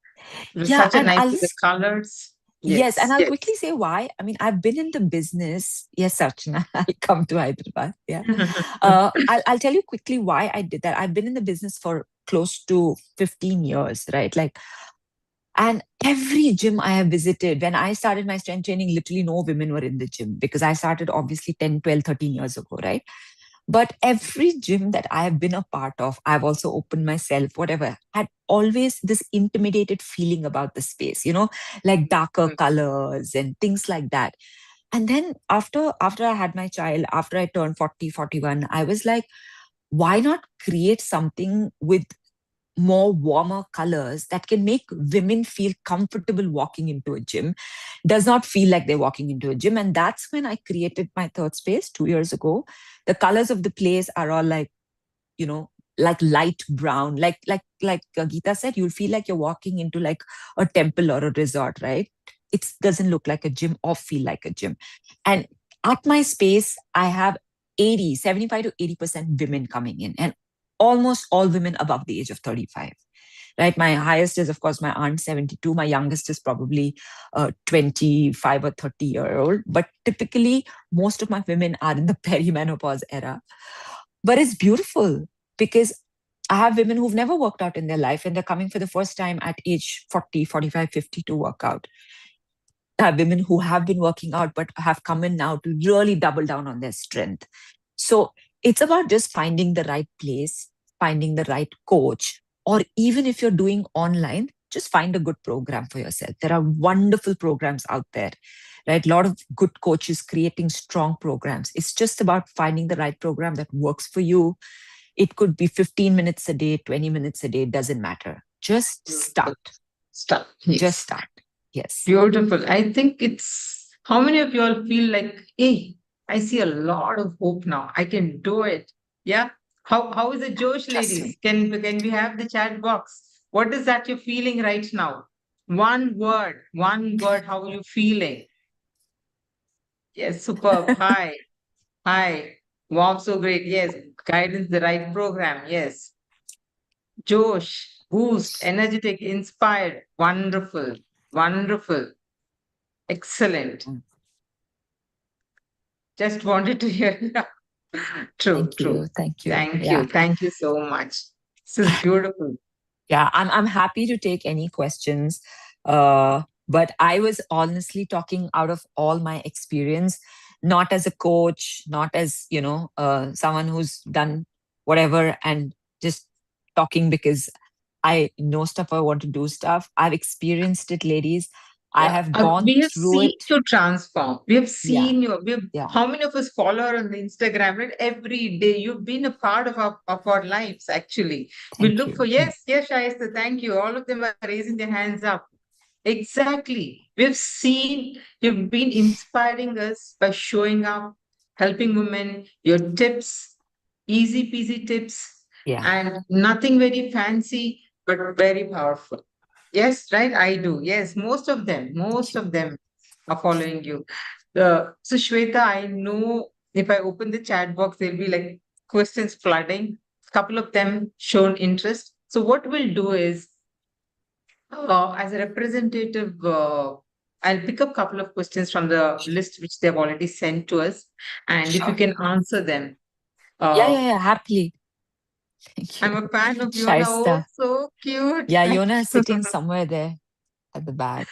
[SPEAKER 1] it was
[SPEAKER 3] Yeah,
[SPEAKER 1] such a
[SPEAKER 3] and
[SPEAKER 1] nice with the colors.
[SPEAKER 3] yes, and
[SPEAKER 1] Yes,
[SPEAKER 3] I'll
[SPEAKER 1] yes.
[SPEAKER 3] quickly say why. I mean, I've been in the business. Yes, Archana, I'll come to Hyderabad. Yeah. I'll tell you quickly why I did that. I've been in the business for close to 15 years, right? And every gym I have visited, when I started my strength training, literally no women were in the gym because I started obviously 10, 12, 13 years ago, right? But every gym that I have been a part of, I've also opened myself, whatever, had always this intimidated feeling about the space, like darker colors and things like that. And then after I had my child, after I turned 40, 41, I was like, why not create something with more warmer colors that can make women feel comfortable walking into a gym, does not feel like they're walking into a gym. And that's when I created My Third Space 2 years ago. The colors of the place are all you know like light brown, like Geetha said, you'll feel like you're walking into like a temple or a resort, right? It doesn't look like a gym or feel like a gym. And at my space, I have 75 to 80% women coming in, and almost all women above the age of 35. Right. My highest is, of course, my aunt, 72. My youngest is probably 25 or 30-year-old. But typically, most of my women are in the perimenopause era. But it's beautiful because I have women who've never worked out in their life and they're coming for the first time at age 40, 45, 50 to work out. I have women who have been working out but have come in now to really double down on their strength. So it's about just finding the right place, finding the right coach, or even if you're doing online, just find a good program for yourself. There are wonderful programs out there, right? A lot of good coaches creating strong programs. It's just about finding the right program that works for you. It could be 15 minutes a day, 20 minutes a day, doesn't matter. Just start.
[SPEAKER 1] Start. Yes.
[SPEAKER 3] Just start. Yes.
[SPEAKER 1] Beautiful. I think it's how many of you all feel like, hey, I see a lot of hope now. I can do it. Yeah. How is it, Josh,
[SPEAKER 3] Trust
[SPEAKER 1] ladies?
[SPEAKER 3] me.
[SPEAKER 1] Can we have the chat box? What is that you're feeling right now? One word, how are you feeling? Yes, superb. Hi. Hi. Wow, so great. Yes. Guidance, the right program. Yes. Josh, boost, energetic, inspired. Wonderful. Wonderful. Excellent. Just wanted to hear. True,
[SPEAKER 3] Thank
[SPEAKER 1] true.
[SPEAKER 3] you. Thank you.
[SPEAKER 1] Thank
[SPEAKER 3] Yeah.
[SPEAKER 1] you. Thank you so much. This is beautiful.
[SPEAKER 3] Yeah, I'm happy to take any questions. But I was honestly talking out of all my experience, not as a coach, not as, someone who's done whatever and just talking because I know stuff, I want to do stuff. I've experienced it, ladies. I
[SPEAKER 1] Yeah.
[SPEAKER 3] have gone
[SPEAKER 1] We have
[SPEAKER 3] through
[SPEAKER 1] seen
[SPEAKER 3] it.
[SPEAKER 1] you transform. We have
[SPEAKER 3] Yeah,
[SPEAKER 1] seen you. We have,
[SPEAKER 3] yeah.
[SPEAKER 1] how many of us follow her on the Instagram, right? Every day. You've been a part of our lives, actually. We
[SPEAKER 3] Thank
[SPEAKER 1] look for,
[SPEAKER 3] you. Yeah.
[SPEAKER 1] yes, Shaista, thank you. All of them are raising their hands up. Exactly. We've seen you've been inspiring us by showing up, helping women, your tips, easy peasy tips,
[SPEAKER 3] Yeah.
[SPEAKER 1] and nothing very fancy, but very powerful. Yes, right? I do. Yes, most of them are following you. So Shweta, I know if I open the chat box, there'll be like questions flooding. Couple of them shown interest. So what we'll do is as a representative, I'll pick up a couple of questions from the list which they've already sent to us. And if you
[SPEAKER 3] Sure.
[SPEAKER 1] can answer them,
[SPEAKER 3] Yeah, happily. Thank you.
[SPEAKER 1] I'm a fan of Yona. Oh,
[SPEAKER 3] Shaista.
[SPEAKER 1] so cute.
[SPEAKER 3] Yeah,
[SPEAKER 1] Thank
[SPEAKER 3] Yona is
[SPEAKER 1] you.
[SPEAKER 3] sitting somewhere there at the back.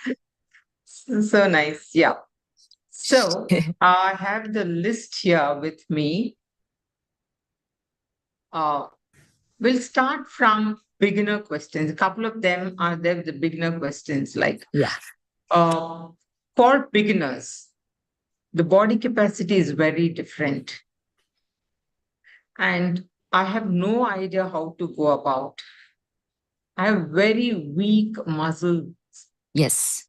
[SPEAKER 1] So nice. Yeah. So I have the list here with me. We'll start from beginner questions. A couple of them are there, the beginner questions, like
[SPEAKER 3] Yeah.
[SPEAKER 1] uh, for beginners, the body capacity is very different. And I have no idea how to go about. I have very weak muscles.
[SPEAKER 3] Yes.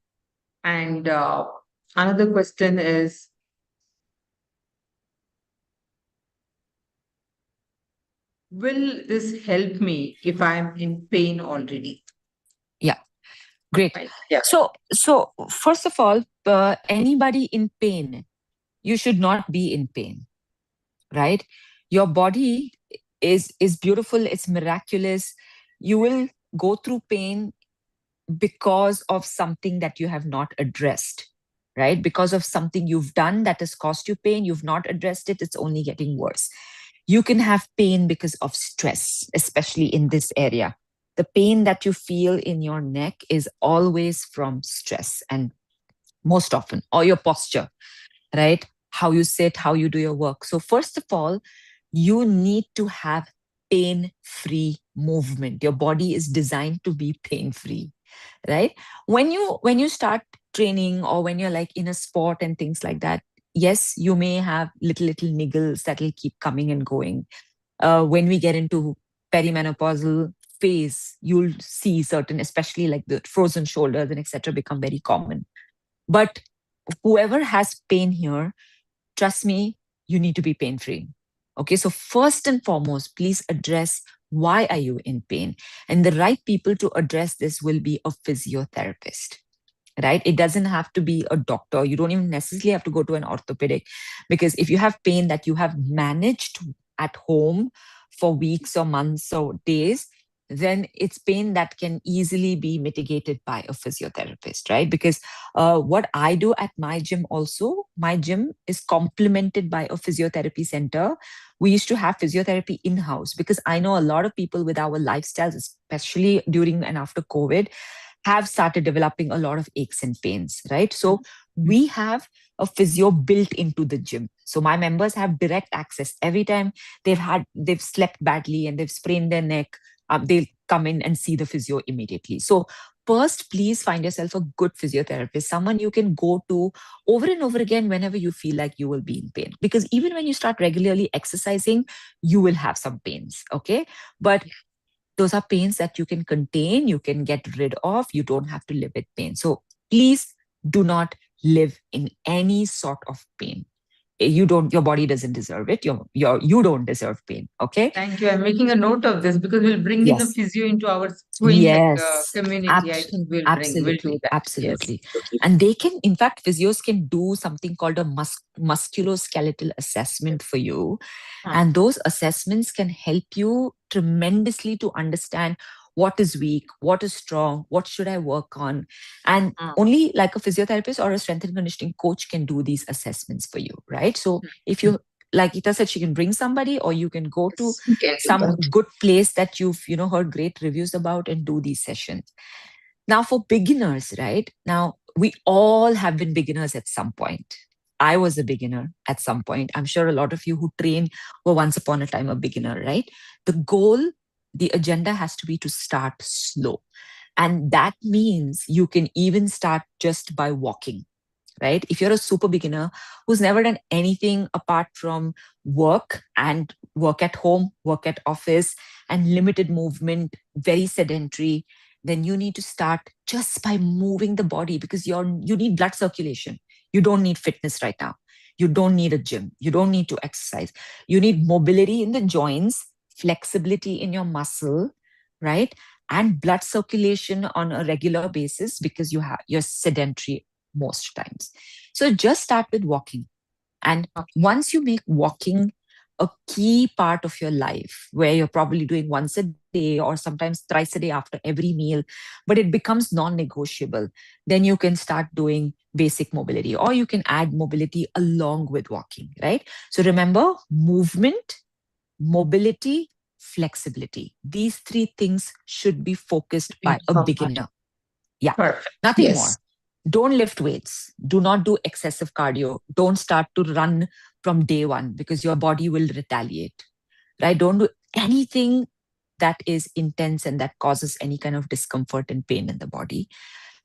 [SPEAKER 1] And another question is, will this help me if I'm in pain already?
[SPEAKER 3] Yeah. Great.
[SPEAKER 1] Right. Yeah.
[SPEAKER 3] So first of all, anybody in pain, you should not be in pain, right? Your body is beautiful. It's miraculous. You will go through pain because of something that you have not addressed, right? Because of something you've done that has caused you pain. You've not addressed it. It's only getting worse. You can have pain because of stress, especially in this area. The pain that you feel in your neck is always from stress, and most often, or your posture, right? How you sit, how you do your work. So, first of all, you need to have pain free movement. Your body is designed to be pain free, right? When you start training, or when you're like in a sport and things like that, yes, you may have little niggles that will keep coming and going. When we get into perimenopausal phase, you'll see certain, especially like the frozen shoulders and etc., become very common. But whoever has pain here, trust me, you need to be pain free. Okay, so first and foremost, please address why are you in pain, and the right people to address this will be a physiotherapist, right? It doesn't have to be a doctor. You don't even necessarily have to go to an orthopedic, because if you have pain that you have managed at home for weeks or months or days, then it's pain that can easily be mitigated by a physiotherapist, right? Because what I do at my gym also, my gym is complemented by a physiotherapy center. We used to have physiotherapy in house, because I know a lot of people with our lifestyles, especially during and after COVID, have started developing a lot of aches and pains, right? So we have a physio built into the gym. So my members have direct access. Every time they've slept badly and they've sprained their neck, they'll come in and see the physio immediately. So first, please find yourself a good physiotherapist, someone you can go to over and over again whenever you feel like you will be in pain. Because even when you start regularly exercising, you will have some pains, okay? But those are pains that you can contain, you can get rid of, you don't have to live with pain. So please do not live in any sort of pain. Your body doesn't deserve it. You don't deserve pain. Okay.
[SPEAKER 1] Thank you. I'm making a note of this because we'll bring in a
[SPEAKER 3] Yes.
[SPEAKER 1] physio into our
[SPEAKER 3] Yes.
[SPEAKER 1] community. I think we'll do that.
[SPEAKER 3] Absolutely.
[SPEAKER 1] Yes.
[SPEAKER 3] And they can, in fact, physios can do something called a musculoskeletal assessment for you. And those assessments can help you tremendously to understand what is weak, what is strong, what should I work on. And only like a physiotherapist or a strength and conditioning coach can do these assessments for you, right? So if you, like Geetha said, she can bring somebody, or you can go to some good place that you've heard great reviews about and do these sessions. Now, for beginners, right? Now, we all have been beginners at some point. I was a beginner at some point. I'm sure a lot of you who train were once upon a time a beginner, right? The goal, the agenda has to be to start slow. And that means you can even start just by walking, right? If you're a super beginner who's never done anything apart from work and work at home, work at office, and limited movement, very sedentary, then you need to start just by moving the body, because you need blood circulation. You don't need fitness right now. You don't need a gym. You don't need to exercise. You need mobility in the joints, flexibility in your muscle, right? And blood circulation on a regular basis, because you're sedentary most times. So just start with walking. And once you make walking a key part of your life, where you're probably doing once a day or sometimes thrice a day after every meal, but it becomes non-negotiable, then you can start doing basic mobility, or you can add mobility along with walking, right? So remember, movement mobility, flexibility. These three things should be focused by a beginner. Yeah,
[SPEAKER 1] Perfect.
[SPEAKER 3] nothing
[SPEAKER 1] Yes.
[SPEAKER 3] more. Don't lift weights. Do not do excessive cardio. Don't start to run from day one because your body will retaliate, right? Don't do anything that is intense and that causes any kind of discomfort and pain in the body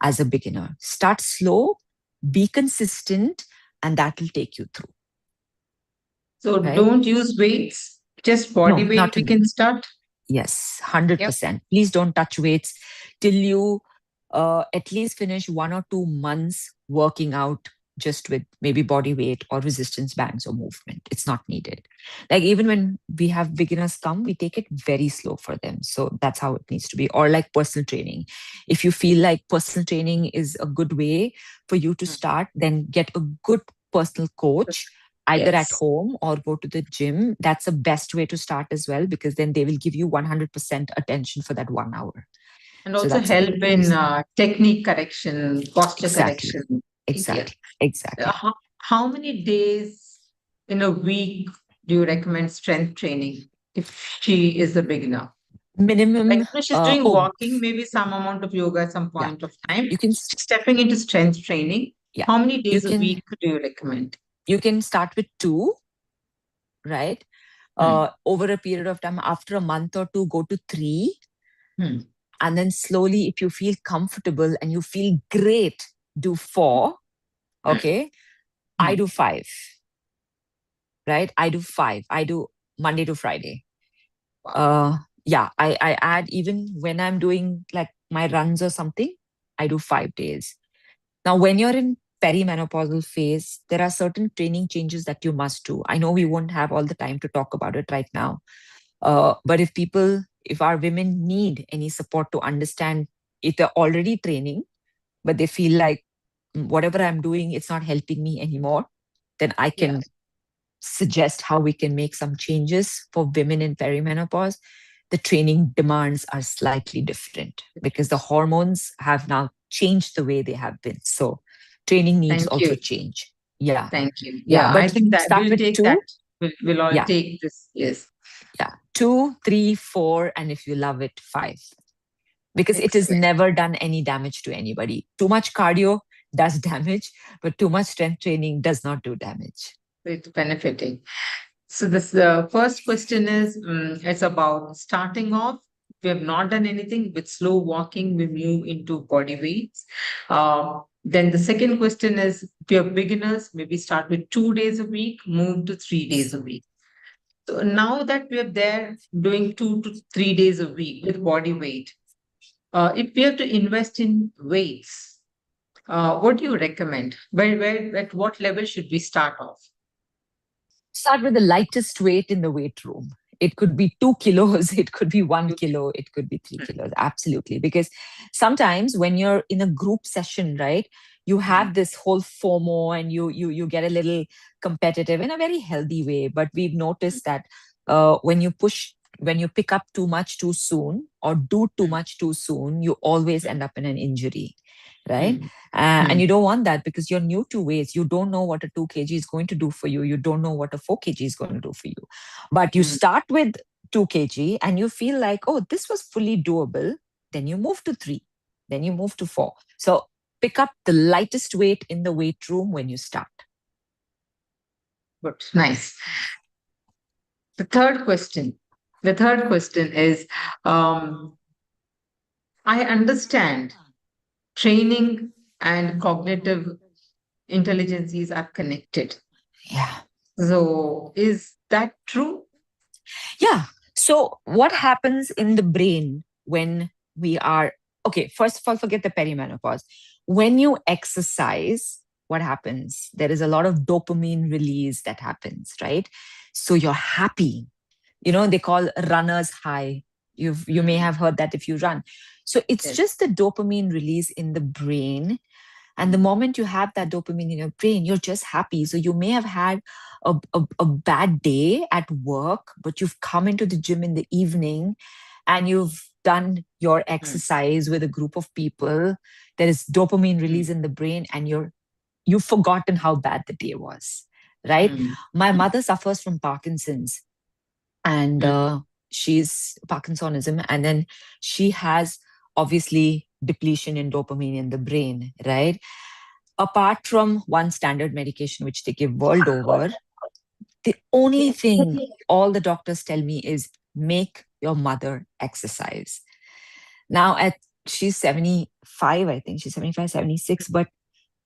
[SPEAKER 3] as a beginner. Start slow, be consistent, and that will take you through.
[SPEAKER 1] So
[SPEAKER 3] Right?
[SPEAKER 1] don't use weights, just body
[SPEAKER 3] No,
[SPEAKER 1] weight
[SPEAKER 3] not
[SPEAKER 1] we
[SPEAKER 3] at
[SPEAKER 1] can start.
[SPEAKER 3] Yes, 100%. Please don't touch weights till you at least finish 1 or 2 months working out just with maybe body weight or resistance bands or movement. It's not needed. Like even when we have beginners come, we take it very slow for them. So that's how it needs to be. Or like personal training. If you feel like personal training is a good way for you to start, then get a good personal coach either at
[SPEAKER 1] Yes.
[SPEAKER 3] home or go to the gym. That's the best way to start as well, because then they will give you 100% attention for that 1 hour.
[SPEAKER 1] And
[SPEAKER 3] So
[SPEAKER 1] also
[SPEAKER 3] that's a
[SPEAKER 1] help
[SPEAKER 3] good way to
[SPEAKER 1] in
[SPEAKER 3] start.
[SPEAKER 1] technique correction, posture
[SPEAKER 3] Exactly.
[SPEAKER 1] correction. Yeah.
[SPEAKER 3] Exactly.
[SPEAKER 1] How many days in a week do you recommend strength training if she is a beginner? Like,
[SPEAKER 3] Minimum,
[SPEAKER 1] she's doing
[SPEAKER 3] oh,
[SPEAKER 1] walking, maybe some amount of yoga at some
[SPEAKER 3] yeah,
[SPEAKER 1] point of time.
[SPEAKER 3] you can,
[SPEAKER 1] She's stepping into strength training.
[SPEAKER 3] yeah,
[SPEAKER 1] How many
[SPEAKER 3] you
[SPEAKER 1] days a week do you recommend?
[SPEAKER 3] can start with 2, right?
[SPEAKER 1] Hmm.
[SPEAKER 3] Over a period of time, after a month or 2, go to 3.
[SPEAKER 1] Hmm.
[SPEAKER 3] And then slowly, if you feel comfortable and you feel great, do 4. Okay. I
[SPEAKER 1] Hmm.
[SPEAKER 3] do 5, right? I do 5. I do Monday to Friday. Yeah, I add even when I'm doing like my runs or something, I do 5 days. Now, when you're in perimenopausal phase, there are certain training changes that you must do. I know we won't have all the time to talk about it right now. But if our women need any support to understand, if they're already training, but they feel like whatever I'm doing, it's not helping me anymore, then I
[SPEAKER 1] Yeah.
[SPEAKER 3] can suggest how we can make some changes for women in perimenopause. The training demands are slightly different because the hormones have now changed the way they have been. So training needs
[SPEAKER 1] Thank
[SPEAKER 3] also
[SPEAKER 1] you.
[SPEAKER 3] change. Yeah.
[SPEAKER 1] Thank you.
[SPEAKER 3] Yeah.
[SPEAKER 1] Yeah, I
[SPEAKER 3] But
[SPEAKER 1] think that
[SPEAKER 3] start
[SPEAKER 1] we'll
[SPEAKER 3] with
[SPEAKER 1] take that.
[SPEAKER 3] 2.
[SPEAKER 1] We'll all
[SPEAKER 3] Yeah.
[SPEAKER 1] take this. Yes.
[SPEAKER 3] Yeah. 2, 3, 4. And if you love it, 5. Because it has
[SPEAKER 1] Excellent.
[SPEAKER 3] never done any damage to anybody. Too much cardio does damage, but too much strength training does not do damage.
[SPEAKER 1] It's benefiting. So this first question is it's about starting off. We have not done anything with slow walking. We move into body weights. Then the second question is if you're beginners, maybe start with 2 days a week, move to 3 days a week. So now that we are there doing 2 to 3 days a week with body weight, if we have to invest in weights, what do you recommend? At what level should we start off?
[SPEAKER 3] Start with the lightest weight in the weight room. It could be 2 kilos, it could be 1 kilo, it could be 3 kilos. Absolutely. Because sometimes when you're in a group session, right, you have this whole FOMO and you get a little competitive in a very healthy way. But we've noticed that when you pick up too much too soon or do too much too soon, you always end up in an injury, right?
[SPEAKER 1] Mm.
[SPEAKER 3] And you don't want that because you're new to weights. You don't know what a 2 kg is going to do for you. You don't know what a 4 kg is going to do for you. But you start with 2 kg and you feel like, oh, this was fully doable. Then you move to 3. Then you move to 4. So pick up the lightest weight in the weight room when you start.
[SPEAKER 1] Good. Nice. The third question. The third question is I understand training and cognitive intelligences are connected.
[SPEAKER 3] Yeah.
[SPEAKER 1] So is that true?
[SPEAKER 3] Yeah. So what happens in the brain when we are, okay, first of all, forget the perimenopause. When you exercise, what happens? There is a lot of dopamine release that happens, right? So you're happy. They call runner's high. You may have heard that if you run. So it's
[SPEAKER 1] Yes.
[SPEAKER 3] just the dopamine release in the brain. And the moment you have that dopamine in your brain, you're just happy. So you may have had a bad day at work, but you've come into the gym in the evening and you've done your exercise with a group of people. There is dopamine release in the brain and you've forgotten how bad the day was, right? My mother suffers from Parkinson's. and she's Parkinsonism, and then she has obviously depletion in dopamine in the brain, right? Apart from one standard medication which they give world over, the only thing all the doctors tell me is make your mother exercise. Now she's 75, I think she's 75, 76, but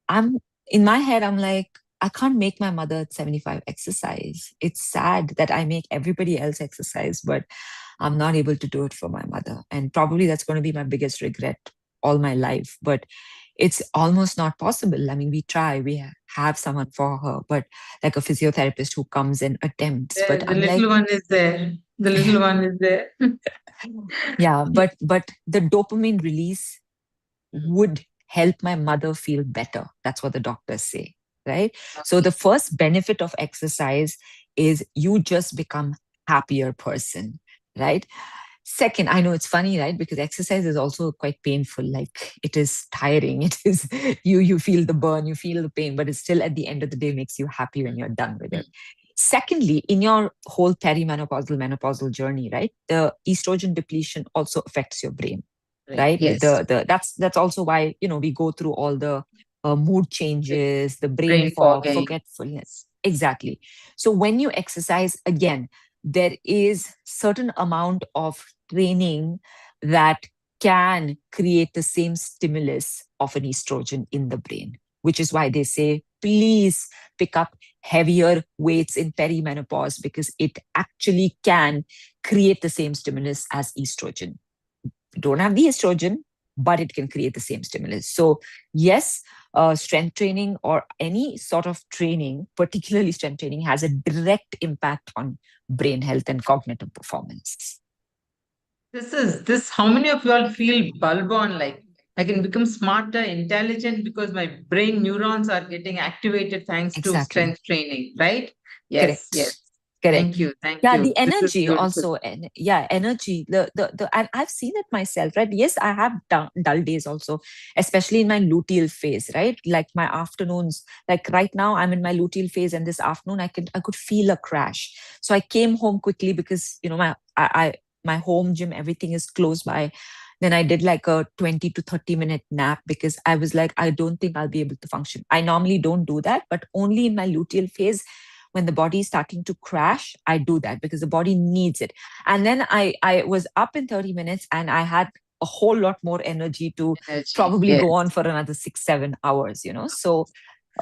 [SPEAKER 3] I'm in my head, I'm like, I can't make my mother at 75 exercise. It's sad that I make everybody else exercise, but I'm not able to do it for my mother. And probably that's going to be my biggest regret all my life. But it's almost not possible. I mean, we try, we have someone for her, but like a physiotherapist who comes and attempts. But
[SPEAKER 1] The
[SPEAKER 3] I'm
[SPEAKER 1] little
[SPEAKER 3] like,
[SPEAKER 1] one is there. The little one is there.
[SPEAKER 3] yeah, but the dopamine release would help my mother feel better. That's what the doctors say, right? So the first benefit of exercise is you just become happier person, right? Second, I know it's funny, right? Because exercise is also quite painful. Like it is tiring. It is you feel the burn, you feel the pain, but it still at the end of the day makes you happy when you're done with it. Secondly, in your whole perimenopausal, menopausal journey, right? The estrogen depletion also affects your brain, right?
[SPEAKER 1] Yes.
[SPEAKER 3] That's also why, we go through all the mood changes, the brain fog,
[SPEAKER 1] fogging.
[SPEAKER 3] forgetfulness. Exactly. So when you exercise, again, there is certain amount of training that can create the same stimulus of an estrogen in the brain, which is why they say, please pick up heavier weights in perimenopause because it actually can create the same stimulus as estrogen. You don't have the estrogen, but it can create the same stimulus. So yes, strength training or any sort of training, particularly strength training, has a direct impact on brain health and cognitive performance.
[SPEAKER 1] This how many of you all feel bulb on, like I can become smarter, intelligent because my brain neurons are getting activated thanks to strength training, right? Yes,
[SPEAKER 3] Correct.
[SPEAKER 1] yes.
[SPEAKER 3] Correct.
[SPEAKER 1] Thank
[SPEAKER 3] Yeah,
[SPEAKER 1] you.
[SPEAKER 3] the
[SPEAKER 1] This is
[SPEAKER 3] energy
[SPEAKER 1] beautiful.
[SPEAKER 3] also, and energy. And I've seen it myself, right? Yes, I have dull days also, especially in my luteal phase, right? Like my afternoons, like right now, I'm in my luteal phase, and this afternoon I could feel a crash. So I came home quickly because my home gym, everything is close by. Then I did like a 20 to 30-minute nap because I was like, I don't think I'll be able to function. I normally don't do that, but only in my luteal phase, when the body is starting to crash, I do that because the body needs it. And then I was up in 30 minutes and I had a whole lot more energy to probably go on for another 6-7 hours, So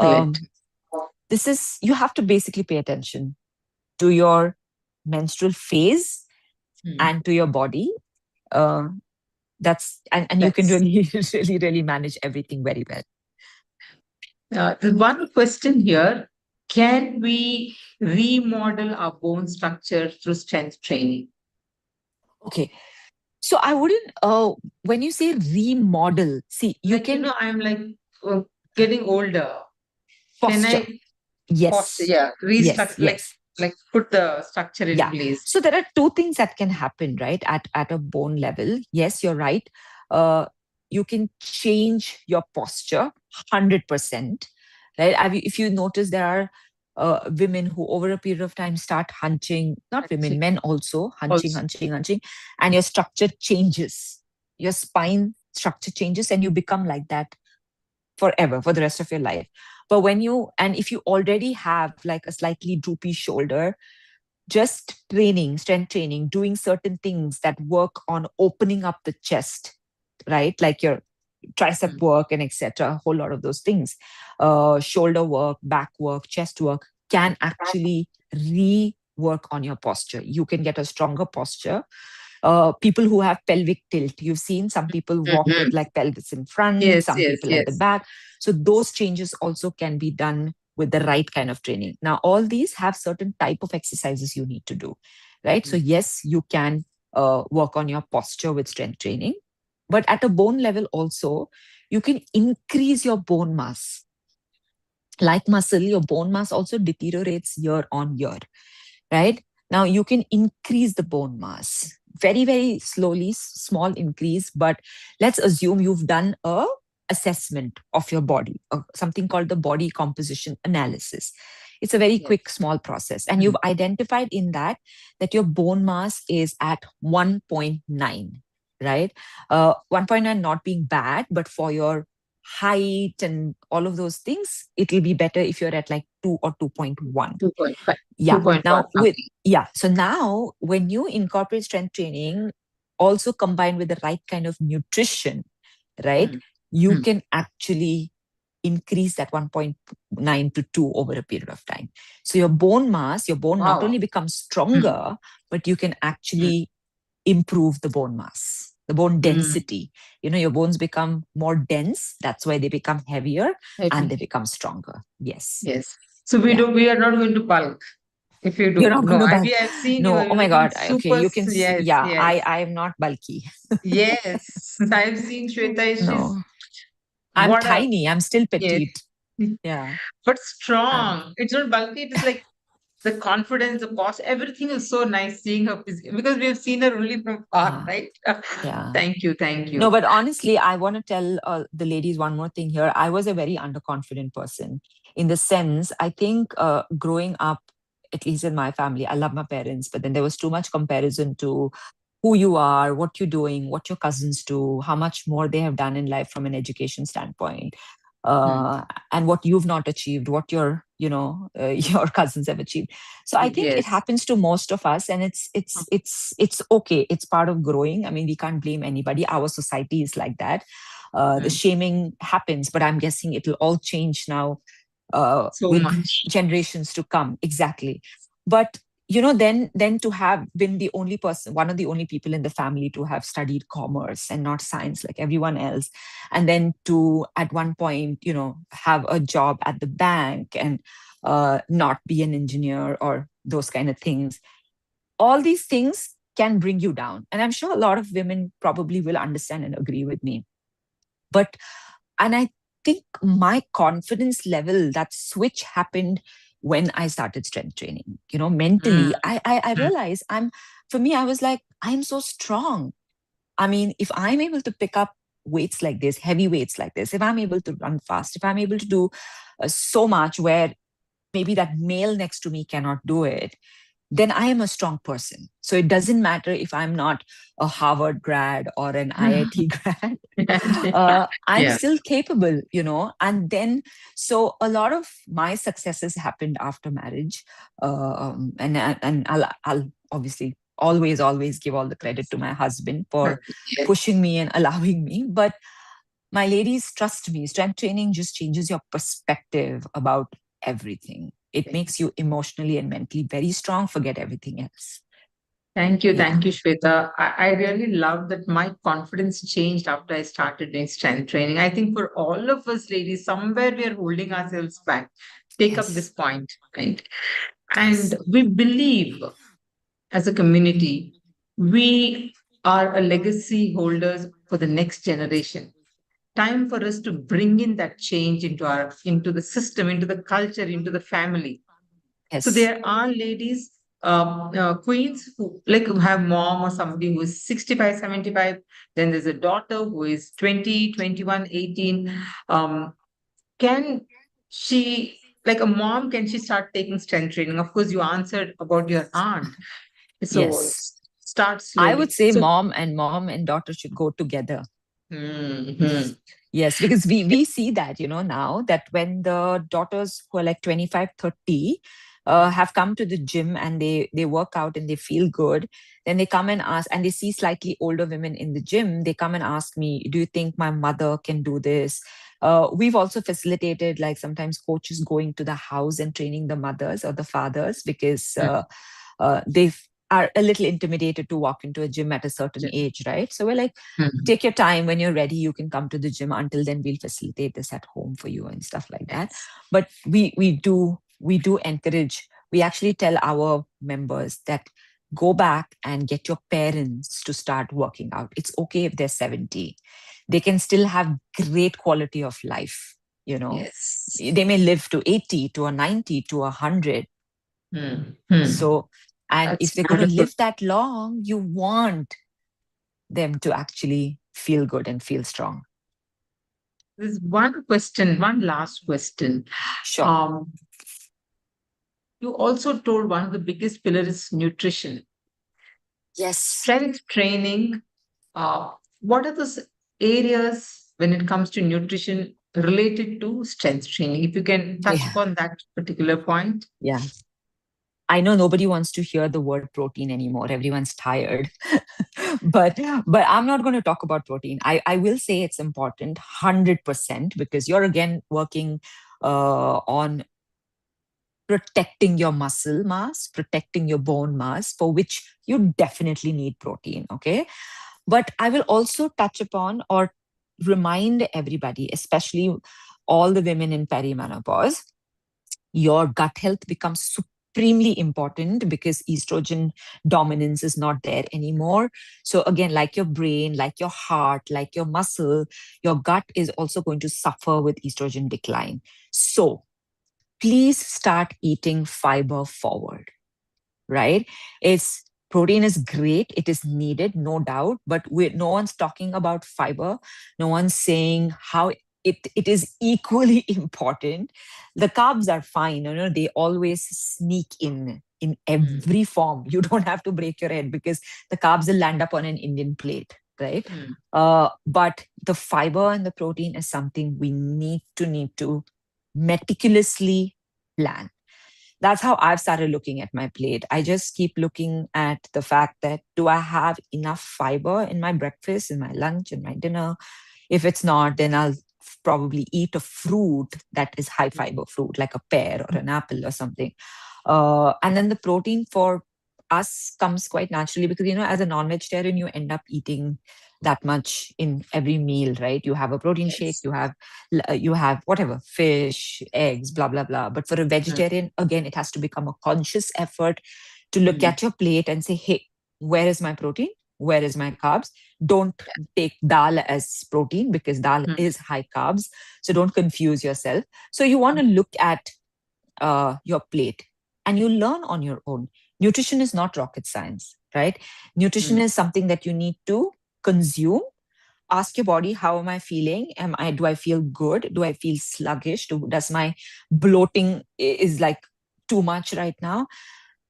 [SPEAKER 3] you have to basically pay attention to your menstrual phase and to your body. You can really, really, really manage everything very well.
[SPEAKER 1] There's one question here. Can we remodel our bone structure through strength training?
[SPEAKER 3] Okay. So I wouldn't, when you say remodel, see,
[SPEAKER 1] I'm like getting older.
[SPEAKER 3] Posture. Yes.
[SPEAKER 1] Posture, yeah. Restructure,
[SPEAKER 3] yes.
[SPEAKER 1] Like put the structure in place.
[SPEAKER 3] So there are two things that can happen, right? At a bone level. Yes, you're right. You can change your posture 100%, right? If you notice, there are women who over a period of time start hunching, not women, men also, hunching, and your structure changes. Your spine structure changes and you become like that forever, for the rest of your life. But if you already have like a slightly droopy shoulder, just strength training, doing certain things that work on opening up the chest, right? Like your tricep work and etc. A whole lot of those things. Shoulder work, back work, chest work can actually rework on your posture. You can get a stronger posture. People who have pelvic tilt, you've seen some people walk with like pelvis in front, some people at the back. So those changes also can be done with the right kind of training. Now, all these have certain type of exercises you need to do, right? So yes, you can work on your posture with strength training, but at a bone level also, you can increase your bone mass. Like muscle, your bone mass also deteriorates year on year, right? Now you can increase the bone mass very, very slowly, small increase, but let's assume you've done a assessment of your body, something called the body composition analysis. It's a very
[SPEAKER 1] Yes.
[SPEAKER 3] quick, small process. And you've identified in that your bone mass is at 1.9, right? 1.9 not being bad, but for your height and all of those things, it'll be better if you're at like 2 or 2.1.
[SPEAKER 1] 2.5.
[SPEAKER 3] Yeah.
[SPEAKER 1] 2.1.
[SPEAKER 3] Now with
[SPEAKER 1] Okay.
[SPEAKER 3] yeah. So now when you incorporate strength training, also combined with the right kind of nutrition, right? You can actually increase that 1.9 to 2 over a period of time. So your bone mass, your bone not
[SPEAKER 1] Wow.
[SPEAKER 3] only becomes stronger, but you can actually improve the bone mass, the bone density. Your bones become more dense. That's why they become heavier and they become stronger. Yes.
[SPEAKER 1] Yes. So we are not going to bulk. If you do,
[SPEAKER 3] You're not going to bulk.
[SPEAKER 1] I've seen you.
[SPEAKER 3] No. Oh my
[SPEAKER 1] You're looking
[SPEAKER 3] God. Okay.
[SPEAKER 1] super.
[SPEAKER 3] You can see.
[SPEAKER 1] Yes,
[SPEAKER 3] Yeah.
[SPEAKER 1] yes,
[SPEAKER 3] I am not bulky.
[SPEAKER 1] yes. I've seen Shweta. She's
[SPEAKER 3] No. I'm
[SPEAKER 1] what a
[SPEAKER 3] tiny. I'm still
[SPEAKER 1] yes,
[SPEAKER 3] petite. Yeah.
[SPEAKER 1] but strong. It's not bulky. It is like the confidence, the posture, everything is so nice seeing her because we have seen her only from far,
[SPEAKER 3] Yeah.
[SPEAKER 1] right?
[SPEAKER 3] Yeah.
[SPEAKER 1] Thank you, thank
[SPEAKER 3] No,
[SPEAKER 1] you.
[SPEAKER 3] but honestly, I want to tell the ladies one more thing here. I was a very underconfident person in the sense, I think growing up, at least in my family, I love my parents, but then there was too much comparison to who you are, what you're doing, what your cousins do, how much more they have done in life from an education standpoint, uh, and what you've not achieved, what your cousins have achieved. So I think it
[SPEAKER 1] Yes.
[SPEAKER 3] happens to most of us, and it's okay. It's part of growing. I mean, we can't blame anybody. Our society is like that. The shaming happens, but I'm guessing it'll all change now
[SPEAKER 1] So
[SPEAKER 3] with
[SPEAKER 1] much.
[SPEAKER 3] generations to come. Exactly. But then to have been the only person, one of the only people in the family to have studied commerce and not science like everyone else, and then to at one point have a job at the bank and not be an engineer or those kind of things, all these things can bring you down. And I'm sure a lot of women probably will understand and agree with me. But and I think my confidence level, that switch happened when I started strength training. Mentally, I realized for me, I was like, I'm so strong. I mean, if I'm able to pick up weights like this, heavy weights like this, if I'm able to run fast, if I'm able to do so much where maybe that male next to me cannot do it, then I am a strong person. So it doesn't matter if I'm not a Harvard grad or an IIT grad. I'm
[SPEAKER 1] Yeah.
[SPEAKER 3] still capable, And then, so a lot of my successes happened after marriage, and I'll obviously always give all the credit to my husband for
[SPEAKER 1] Yes.
[SPEAKER 3] pushing me and allowing me. But my ladies, trust me, strength training just changes your perspective about everything. It makes you emotionally and mentally very strong. Forget everything else.
[SPEAKER 1] Thank you.
[SPEAKER 3] Yeah.
[SPEAKER 1] Thank you, Shweta. I really love that my confidence changed after I started doing strength training. I think for all of us ladies, somewhere we are holding ourselves back. Take up this
[SPEAKER 3] Yes.
[SPEAKER 1] point, right?
[SPEAKER 3] Yes.
[SPEAKER 1] And we believe as a community, we are a legacy holders for the next generation. Time for us to bring in that change into the system, into the culture, into the family. So
[SPEAKER 3] Yes.
[SPEAKER 1] there are ladies, queens who like who have mom or somebody who is 65, 75. Then there's a daughter who is 20, 21, 18. Can she, like a mom, can she start taking strength training? Of course, you answered about your aunt. So
[SPEAKER 3] Yes.
[SPEAKER 1] start
[SPEAKER 3] I would
[SPEAKER 1] slowly.
[SPEAKER 3] say
[SPEAKER 1] So,
[SPEAKER 3] mom and daughter should go together.
[SPEAKER 1] mhm.
[SPEAKER 3] Yes, because we see that, now that when the daughters who are like 25, 30 have come to the gym and they work out and they feel good, then they come and ask, and they see slightly older women in the gym, they come and ask me, do you think my mother can do this? We've also facilitated like sometimes coaches going to the house and training the mothers or the fathers because they are a little intimidated to walk into a gym at a certain age, right? So we're like, take your time. When you're ready, you can come to the gym. Until then, we'll facilitate this at home for you and stuff like that. But we do encourage. We actually tell our members that go back and get your parents to start working out. It's okay if they're 70. They can still have great quality of life.
[SPEAKER 1] Yes.
[SPEAKER 3] They may live to 80, to a 90, to 100. So, and
[SPEAKER 1] That's
[SPEAKER 3] if they're going to
[SPEAKER 1] beautiful.
[SPEAKER 3] live that long, you want them to actually feel good and feel strong.
[SPEAKER 1] There's one question, one last question.
[SPEAKER 3] Sure.
[SPEAKER 1] you also told one of the biggest pillars is nutrition.
[SPEAKER 3] Yes.
[SPEAKER 1] Strength training. What are those areas when it comes to nutrition related to strength training? If you can touch
[SPEAKER 3] Yeah.
[SPEAKER 1] upon that particular point.
[SPEAKER 3] Yeah. I know nobody wants to hear the word protein anymore. Everyone's tired. but I'm not going to talk about protein. I will say it's important 100% because you're again working on protecting your muscle mass, protecting your bone mass, for which you definitely need protein. Okay. But I will also touch upon or remind everybody, especially all the women in perimenopause, your gut health becomes supremely important because estrogen dominance is not there anymore. So again, like your brain, like your heart, like your muscle, your gut is also going to suffer with estrogen decline. So please start eating fiber forward, right? It's protein is great, it is needed, no doubt, but no one's talking about fiber. No one's saying how it is equally important. The carbs are fine, they always sneak in every form. You don't have to break your head because the carbs will land up on an Indian plate, right? But the fiber and the protein is something we need to meticulously plan. That's how I've started looking at my plate. I just keep looking at the fact that, do I have enough fiber in my breakfast, in my lunch, in my dinner? If it's not, then I'll probably eat a fruit that is high fiber fruit, like a pear or an apple or something. And then the protein for us comes quite naturally because, as a non-vegetarian, you end up eating that much in every meal, right? You have a protein shake, you have whatever, fish, eggs, blah, blah, blah. But for a vegetarian, again, it has to become a conscious effort to look at your plate and say, hey, where is my protein? Where is my carbs? Don't take dal as protein because dal is high carbs. So don't confuse yourself. So you want to look at your plate and you learn on your own. Nutrition is not rocket science, right? Nutrition is something that you need to consume. Ask your body, how am I feeling? Do I feel good? Do I feel sluggish? Does my bloating is like too much right now?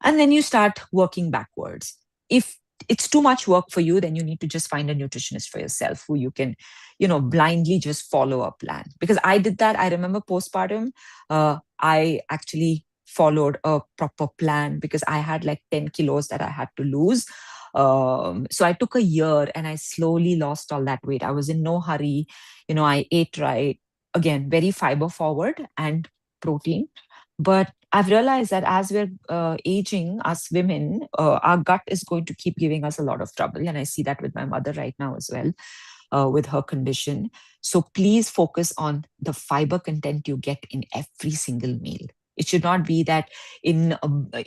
[SPEAKER 3] And then you start working backwards. If it's too much work for you, then you need to just find a nutritionist for yourself who you can, blindly just follow a plan. Because I did that. I remember postpartum, I actually followed a proper plan because I had like 10 kilos that I had to lose. So I took a year and I slowly lost all that weight. I was in no hurry. I ate right. Again, very fiber forward and protein. But I've realized that as we're aging, us women, our gut is going to keep giving us a lot of trouble. And I see that with my mother right now as well, with her condition. So please focus on the fiber content you get in every single meal. It should not be that in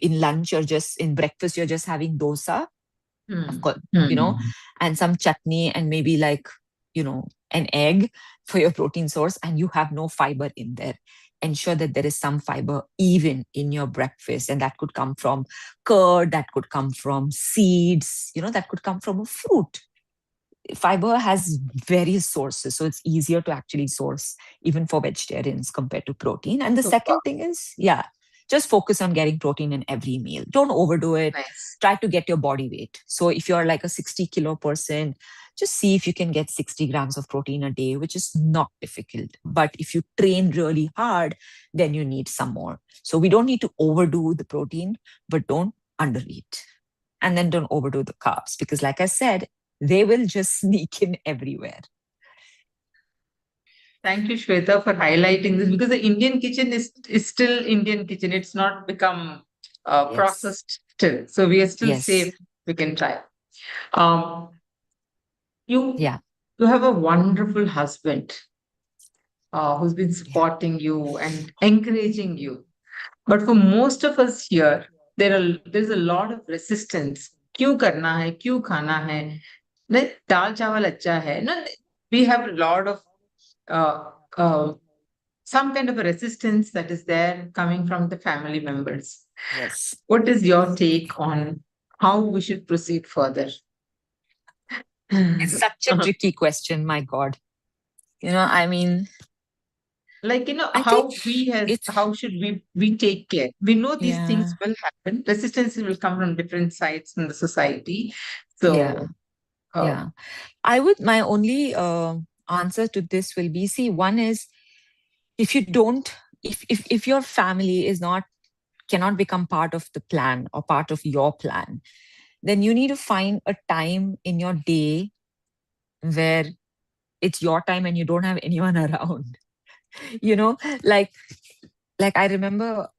[SPEAKER 3] lunch or just in breakfast, you're just having dosa, of course, and some chutney and maybe like, an egg for your protein source, and you have no fiber in there. Ensure that there is some fiber even in your breakfast. And that could come from curd, that could come from seeds, that could come from a fruit. Fiber has various sources, so it's easier to actually source even for vegetarians compared to protein. And the second thing is, just focus on getting protein in every meal. Don't overdo it.
[SPEAKER 1] Nice.
[SPEAKER 3] Try to get your body weight. So if you're like a 60 kilo person, just see if you can get 60 grams of protein a day, which is not difficult. But if you train really hard, then you need some more. So we don't need to overdo the protein, but don't undereat. And then don't overdo the carbs because, like I said, they will just sneak in everywhere.
[SPEAKER 1] Thank you, Shweta, for highlighting this because the Indian kitchen is still Indian kitchen. It's not become processed still. So we are still safe. We can try. You have a wonderful husband who's been supporting you and encouraging you. But for most of us here, there's a lot of resistance. क्यों करना है? क्यों खाना है? नहीं, दाल चावल अच्छा है. No, we have a lot of some kind of a resistance that is there coming from the family members.
[SPEAKER 3] Yes.
[SPEAKER 1] What is your take on how we should proceed further?
[SPEAKER 3] It's such a tricky question, my God. I mean,
[SPEAKER 1] Like,
[SPEAKER 3] I
[SPEAKER 1] how
[SPEAKER 3] think
[SPEAKER 1] how should we take care? We know these
[SPEAKER 3] yeah,
[SPEAKER 1] things will happen. Resistance will come from different sides in the society.
[SPEAKER 3] yeah,
[SPEAKER 1] So, uh,
[SPEAKER 3] yeah. My only answer to this will be, see, one is, if you don't, if your family cannot become part of the plan or part of your plan, then you need to find a time in your day where it's your time and you don't have anyone around. you know like I remember,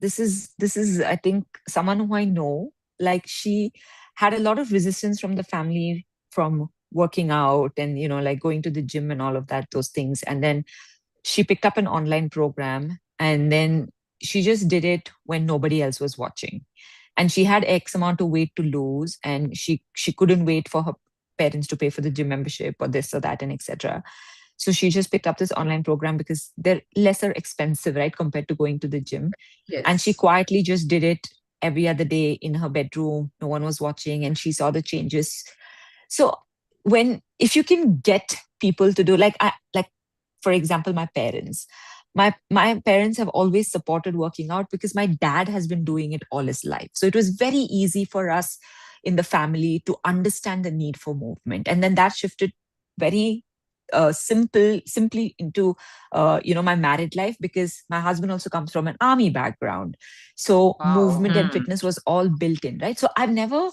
[SPEAKER 3] this is I think someone who I know, like, she had a lot of resistance from the family, from working out and like going to the gym and all of that, those things. And then she picked up an online program, and then she just did it when nobody else was watching. And she had X amount of weight to lose, and she couldn't wait for her parents to pay for the gym membership or this or that and etc. So she just picked up this online program because they're lesser expensive, right, compared to going to the gym. And she
[SPEAKER 1] yes.
[SPEAKER 3] quietly just did it every other day in her bedroom. No one was watching, and she saw the changes. So if you can get people to do, like for example, my parents. My parents have always supported working out because my dad has been doing it all his life. So it was very easy for us in the family to understand the need for movement. And then that shifted very simply into my married life, because my husband also comes from an army background. So
[SPEAKER 1] Wow.
[SPEAKER 3] movement and fitness was all built in, right? So I've never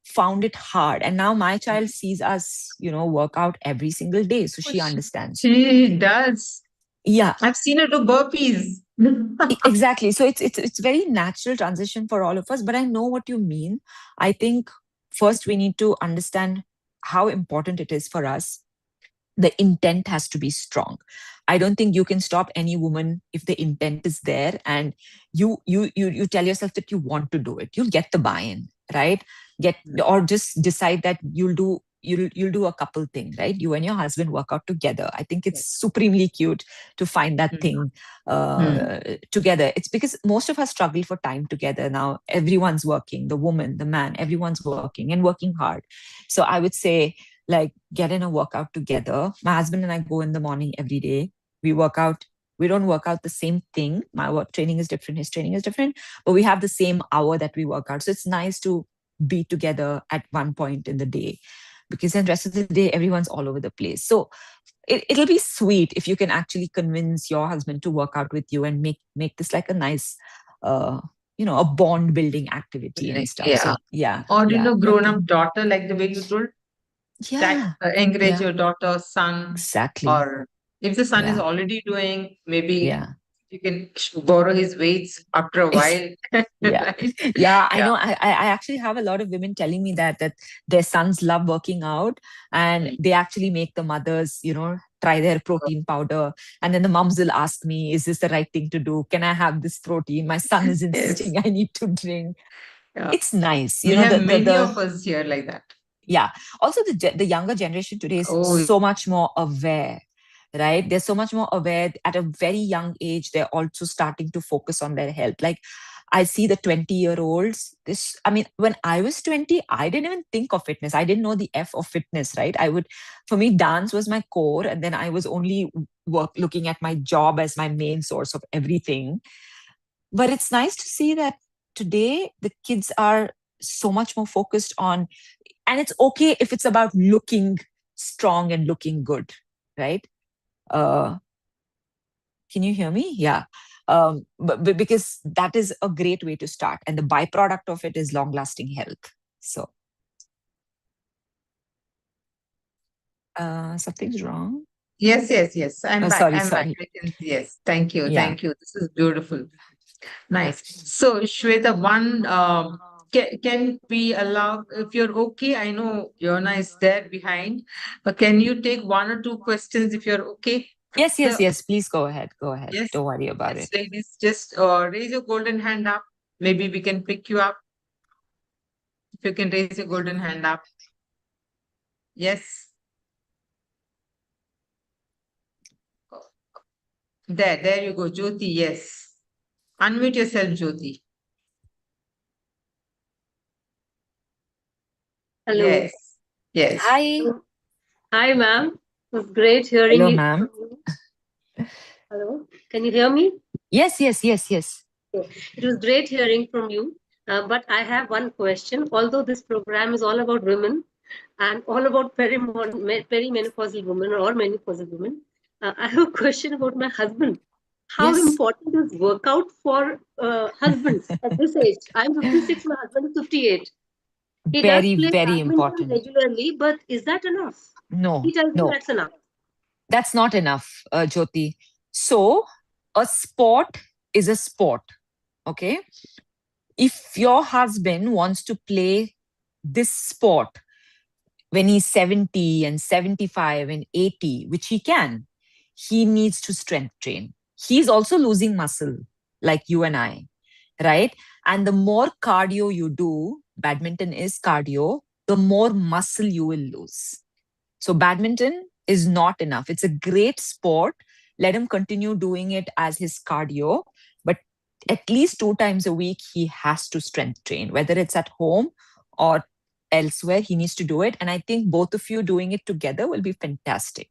[SPEAKER 3] found it hard. And now my child sees us, work out every single day. So
[SPEAKER 1] Oh,
[SPEAKER 3] she understands.
[SPEAKER 1] she does.
[SPEAKER 3] Yeah,
[SPEAKER 1] I've seen her do burpees.
[SPEAKER 3] exactly. So it's very natural transition for all of us. But I know what you mean. I think first we need to understand how important it is for us. The intent has to be strong. I don't think you can stop any woman if the intent is there, and you tell yourself that you want to do it. You'll get the buy-in, right? Get Or just decide that you'll do a couple thing, right? You and your husband work out together. I think it's supremely cute to find that thing together. It's because most of us struggle for time together now. Everyone's working, the woman, the man, everyone's working and working hard. So I would say, like, get in a workout together. My husband and I go in the morning every day. We work out. We don't work out the same thing. My work training is different. His training is different, but we have the same hour that we work out. So it's nice to be together at one point in the day, because then the rest of the day, everyone's all over the place. So it'll be sweet if you can actually convince your husband to work out with you and make this like a nice, a bond building activity and stuff.
[SPEAKER 1] Yeah.
[SPEAKER 3] So yeah,
[SPEAKER 1] Or,
[SPEAKER 3] yeah, let
[SPEAKER 1] grown up
[SPEAKER 3] them.
[SPEAKER 1] daughter, like the way you told, that
[SPEAKER 3] Yeah,
[SPEAKER 1] encourage
[SPEAKER 3] yeah,
[SPEAKER 1] your daughter, son,
[SPEAKER 3] exactly.
[SPEAKER 1] or if the son is
[SPEAKER 3] Yeah,
[SPEAKER 1] already doing, maybe
[SPEAKER 3] yeah.
[SPEAKER 1] you can borrow his weights after a while.
[SPEAKER 3] Yeah,
[SPEAKER 1] Right?
[SPEAKER 3] yeah. I
[SPEAKER 1] Yeah.
[SPEAKER 3] know. I actually have a lot of women telling me that their sons love working out, and
[SPEAKER 1] Mm.
[SPEAKER 3] they actually make the mothers, try their protein powder, and then the moms will ask me, "Is this the right thing to do? Can I have this protein? My son is
[SPEAKER 1] Yes.
[SPEAKER 3] insisting I need to drink."
[SPEAKER 1] Yeah.
[SPEAKER 3] It's nice,
[SPEAKER 1] We have many
[SPEAKER 3] the
[SPEAKER 1] of us here like that.
[SPEAKER 3] yeah. Also, the younger generation today is
[SPEAKER 1] Oh,
[SPEAKER 3] so much more aware, right? They're so much more aware at a very young age. They're also starting to focus on their health. Like, I see the 20-year-olds. I mean, when I was 20, I didn't even think of fitness. I didn't know the F of fitness, right? For me, dance was my core. And then I was only looking at my job as my main source of everything. But it's nice to see that today the kids are so much more focused on, and it's okay if it's about looking strong and looking good, right? uh can you hear me? Yeah. But because that is a great way to start, and the byproduct of it is long lasting health. So something's wrong.
[SPEAKER 1] yes, yes, yes. I'm
[SPEAKER 3] Oh,
[SPEAKER 1] back.
[SPEAKER 3] sorry,
[SPEAKER 1] I'm back.
[SPEAKER 3] sorry.
[SPEAKER 1] I can, yes. Thank you.
[SPEAKER 3] Yeah.
[SPEAKER 1] Thank you. This is beautiful. Nice. So, Shweta, one, can we allow, if you're okay, I know Yona is there behind, but can you take one or two questions if you're okay?
[SPEAKER 3] Yes, yes,
[SPEAKER 1] The,
[SPEAKER 3] yes, please go ahead, go ahead,
[SPEAKER 1] yes,
[SPEAKER 3] don't worry about
[SPEAKER 1] yes,
[SPEAKER 3] it.
[SPEAKER 1] ladies, just raise your golden hand up. Maybe we can pick you up. If you can raise your golden hand up. Yes. There you go, Jyoti. Yes. Unmute yourself, Jyoti.
[SPEAKER 2] Hello.
[SPEAKER 1] Yes. Yes.
[SPEAKER 3] Hi.
[SPEAKER 2] Hi, ma'am. It was great hearing
[SPEAKER 3] Hello,
[SPEAKER 2] you.
[SPEAKER 3] ma'am.
[SPEAKER 2] Hello, can you hear me?
[SPEAKER 3] Yes.
[SPEAKER 2] It was great hearing from you. But I have one question. Although this program is all about women and all about perimenopausal women or menopausal women, I have a question about my husband. How
[SPEAKER 3] Yes.
[SPEAKER 2] important is workout for husbands at this age? I'm 56, my husband is 58. He does
[SPEAKER 3] Very,
[SPEAKER 2] play
[SPEAKER 3] very
[SPEAKER 2] badminton
[SPEAKER 3] important.
[SPEAKER 2] regularly, but is that enough?
[SPEAKER 3] No,
[SPEAKER 2] He tells me
[SPEAKER 3] no,
[SPEAKER 2] that's enough.
[SPEAKER 3] that's not enough, Jyoti. So, a sport is a sport. Okay. If your husband wants to play this sport when he's 70 and 75 and 80, which he can, he needs to strength train. He's also losing muscle like you and I, right? And the more cardio you do, badminton is cardio, the more muscle you will lose. So badminton is not enough. It's a great sport. Let him continue doing it as his cardio, but at least 2 times a week, he has to strength train, whether it's at home or elsewhere, he needs to do it. And I think both of you doing it together will be fantastic.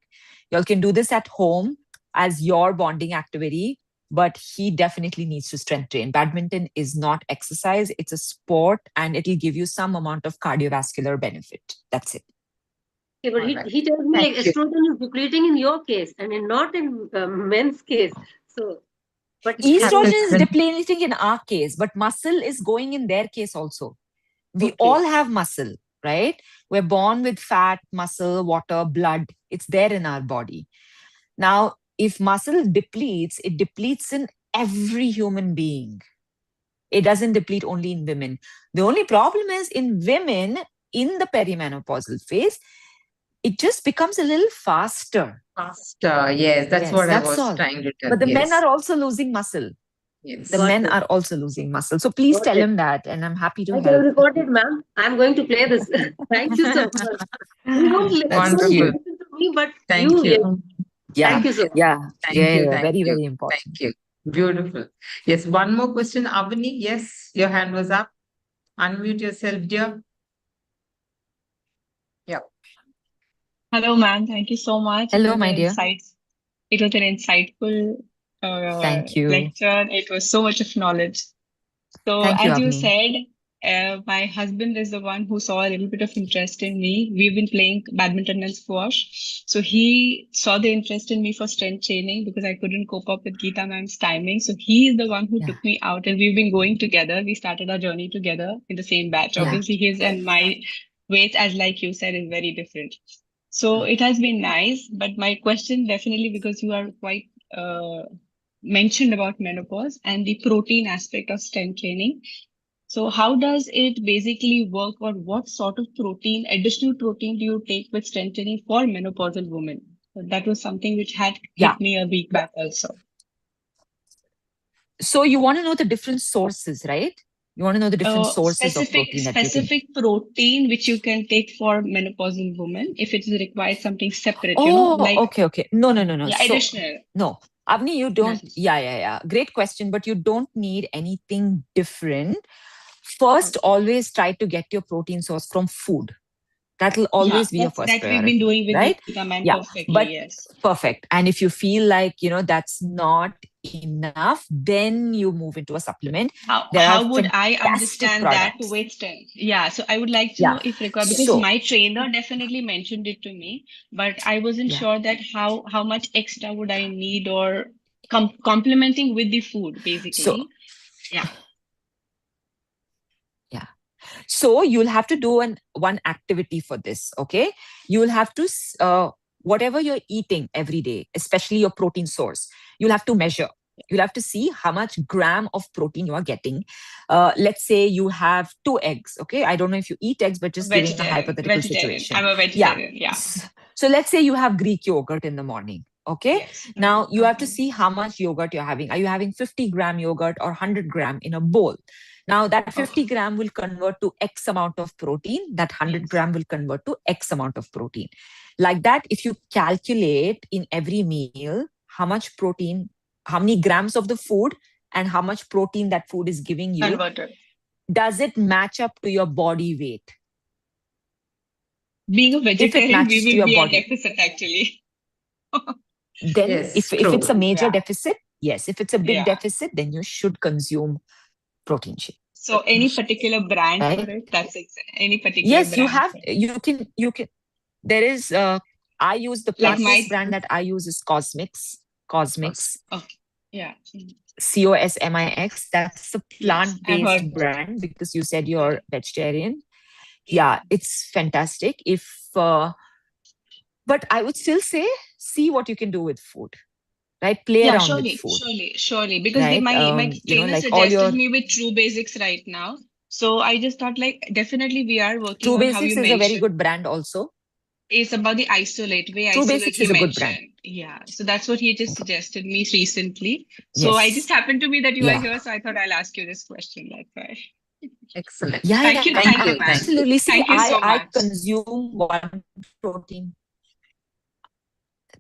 [SPEAKER 3] Y'all can do this at home as your bonding activity, but he definitely needs to strength train. Badminton is not exercise, it's a sport, and it'll give you some amount of cardiovascular benefit. That's it.
[SPEAKER 2] Okay, but
[SPEAKER 1] All right.
[SPEAKER 2] he tells me like
[SPEAKER 1] Thank you.
[SPEAKER 2] estrogen is depleting in your case and not in men's case. So, but
[SPEAKER 1] It happens
[SPEAKER 3] Estrogen is
[SPEAKER 1] when
[SPEAKER 3] depleting in our case, but muscle is going in their case also. We
[SPEAKER 2] okay,
[SPEAKER 3] all have muscle, right? We're born with fat, muscle, water, blood. It's there in our body. Now, if muscle depletes, it depletes in every human being. It doesn't deplete only in women. The only problem is in women in the perimenopausal phase, it just becomes a little faster.
[SPEAKER 1] faster. Yes, that's
[SPEAKER 3] Yes,
[SPEAKER 1] what I
[SPEAKER 3] that's
[SPEAKER 1] was
[SPEAKER 3] all.
[SPEAKER 1] trying to tell.
[SPEAKER 3] But the men
[SPEAKER 1] Yes.
[SPEAKER 3] are also losing muscle.
[SPEAKER 1] Yes.
[SPEAKER 3] The
[SPEAKER 2] got
[SPEAKER 3] men
[SPEAKER 2] it.
[SPEAKER 3] are also losing muscle. So please
[SPEAKER 2] Got
[SPEAKER 3] tell
[SPEAKER 2] it.
[SPEAKER 3] him that, and I'm happy to
[SPEAKER 2] I have
[SPEAKER 3] help.
[SPEAKER 2] recorded, ma'am. I'm going to play this. Thank you so much. He won't
[SPEAKER 3] That's
[SPEAKER 1] Wonderful.
[SPEAKER 3] cute.
[SPEAKER 2] listen to me, but
[SPEAKER 1] Thank
[SPEAKER 2] you, yes.
[SPEAKER 1] you.
[SPEAKER 3] Yeah,
[SPEAKER 2] Thank you so much.
[SPEAKER 3] yeah,
[SPEAKER 1] Thank you. Thank
[SPEAKER 3] very,
[SPEAKER 1] you.
[SPEAKER 3] very
[SPEAKER 1] Thank
[SPEAKER 3] important.
[SPEAKER 1] you. Beautiful. Yes, one more question. Avani, yes, your hand was up. Unmute yourself, dear. Yeah.
[SPEAKER 4] Hello, ma'am. Thank you so much.
[SPEAKER 3] Hello, my dear.
[SPEAKER 4] It was an insightful
[SPEAKER 3] Thank you.
[SPEAKER 4] lecture. It was so much of knowledge. So,
[SPEAKER 3] Thank you,
[SPEAKER 4] as you
[SPEAKER 3] Avni.
[SPEAKER 4] said, my husband is the one who saw a little bit of interest in me. We've been playing badminton and squash. So, he saw the interest in me for strength training because I couldn't cope up with Geetha ma'am's timing. So, he is the one who
[SPEAKER 3] Yeah,
[SPEAKER 4] took me out, and we've been going together. We started our journey together in the same batch.
[SPEAKER 3] yeah.
[SPEAKER 4] Obviously, his and my weight, as like you said, is very different. So it has been nice, but my question definitely because you are quite mentioned about menopause and the protein aspect of strength training. So how does it basically work, or what sort of protein, additional protein do you take with strength training for menopausal women? So that was something which had
[SPEAKER 3] Yeah.
[SPEAKER 4] hit me a week back also.
[SPEAKER 3] So you want to know the different sources, right? You want to know the different sources of protein that you can.
[SPEAKER 4] Specific protein which you can take for menopausal women if it is required something separate,
[SPEAKER 3] Oh,
[SPEAKER 4] like
[SPEAKER 3] okay. No.
[SPEAKER 4] yeah,
[SPEAKER 3] So,
[SPEAKER 4] additional.
[SPEAKER 3] no. Avni, you don't.
[SPEAKER 4] Nice.
[SPEAKER 3] Yeah. Great question, but you don't need anything different. First,
[SPEAKER 4] Okay.
[SPEAKER 3] always try to get your protein source from food. That will
[SPEAKER 4] Yeah,
[SPEAKER 3] always be your first
[SPEAKER 4] that we've been
[SPEAKER 3] priority,
[SPEAKER 4] doing with
[SPEAKER 3] right?
[SPEAKER 4] Geetha Man
[SPEAKER 3] Yeah,
[SPEAKER 4] perfectly,
[SPEAKER 3] but
[SPEAKER 4] yes.
[SPEAKER 3] perfect. And if you feel like, that's not enough, then you move into a supplement. There are
[SPEAKER 4] How would I
[SPEAKER 3] fantastic
[SPEAKER 4] understand that
[SPEAKER 3] products.
[SPEAKER 4] with strength? Yeah, so I would like to
[SPEAKER 3] Yeah.
[SPEAKER 4] know if required because
[SPEAKER 3] So,
[SPEAKER 4] my trainer definitely mentioned it to me, but I wasn't
[SPEAKER 3] yeah.
[SPEAKER 4] sure that how much extra would I need or complementing with the food
[SPEAKER 3] So,
[SPEAKER 4] basically. Yeah.
[SPEAKER 3] yeah. So you'll have to do one activity for this, okay? You'll have to, whatever you're eating every day, especially your protein source, you'll have to measure. You'll have to see how much gram of protein you are getting. Let's say you have 2 eggs, okay? I don't know if you eat eggs, but just giving a hypothetical
[SPEAKER 4] Vegetarian.
[SPEAKER 3] situation.
[SPEAKER 4] I'm a
[SPEAKER 3] Yeah.
[SPEAKER 4] vegetarian. Yeah.
[SPEAKER 3] So let's say you have Greek yogurt in the morning, okay?
[SPEAKER 4] Yes.
[SPEAKER 3] Now you have to see how much yogurt you're having. Are you having 50-gram yogurt or 100-gram in a bowl? Now that 50-gram will convert to X amount of protein. That 100-gram will convert to X amount of protein. Like that, if you calculate in every meal how much protein, how many grams of the food and how much protein that food is giving you,
[SPEAKER 4] Converted.
[SPEAKER 3] does it match up to your body weight?
[SPEAKER 4] Being a
[SPEAKER 3] If it
[SPEAKER 4] vegetarian, we
[SPEAKER 3] matches to
[SPEAKER 4] will
[SPEAKER 3] your
[SPEAKER 4] be at
[SPEAKER 3] body,
[SPEAKER 4] deficit actually.
[SPEAKER 3] then
[SPEAKER 1] Yes,
[SPEAKER 3] if
[SPEAKER 1] true.
[SPEAKER 3] it's a major
[SPEAKER 1] Yeah.
[SPEAKER 3] deficit, yes, if it's a big
[SPEAKER 4] Yeah.
[SPEAKER 3] deficit, then you should consume protein shake.
[SPEAKER 4] So any particular brand for
[SPEAKER 3] Right?
[SPEAKER 4] it? That's any particular
[SPEAKER 3] Yes, you
[SPEAKER 4] brand
[SPEAKER 3] have,
[SPEAKER 4] for it?
[SPEAKER 3] you can, there is, I use the
[SPEAKER 4] Like
[SPEAKER 3] plant-based brand that I use is Cosmix.
[SPEAKER 4] Okay. Yeah.
[SPEAKER 3] COSMIX. That's a
[SPEAKER 4] Yes, I've heard.
[SPEAKER 3] plant-based brand because you said you're vegetarian. Yeah, it's fantastic. But I would still say, see what you can do with food, right? Play
[SPEAKER 4] Yeah,
[SPEAKER 3] around with food,
[SPEAKER 4] surely. Because
[SPEAKER 3] right?
[SPEAKER 4] my trainer
[SPEAKER 3] Like all
[SPEAKER 4] suggested
[SPEAKER 3] your
[SPEAKER 4] me with True Basics right now. So I just thought like definitely we are working
[SPEAKER 3] True
[SPEAKER 4] on how you
[SPEAKER 3] Basics is a very
[SPEAKER 4] mentioned.
[SPEAKER 3] good brand also.
[SPEAKER 4] It's about the way
[SPEAKER 3] True
[SPEAKER 4] isolate
[SPEAKER 3] Basics
[SPEAKER 4] he
[SPEAKER 3] is a good brand.
[SPEAKER 4] mentioned. Yeah. So that's what he just suggested me recently. So I just
[SPEAKER 3] Yes.
[SPEAKER 4] happened to be that you are
[SPEAKER 3] Yeah.
[SPEAKER 4] here, so I thought I'll ask you this question. Like, why?
[SPEAKER 1] Excellent.
[SPEAKER 3] Yeah,
[SPEAKER 4] Thank you,
[SPEAKER 1] Thank you.
[SPEAKER 4] ma'am.
[SPEAKER 3] absolutely. See,
[SPEAKER 4] Thank you so
[SPEAKER 3] I
[SPEAKER 4] much.
[SPEAKER 3] consume one protein.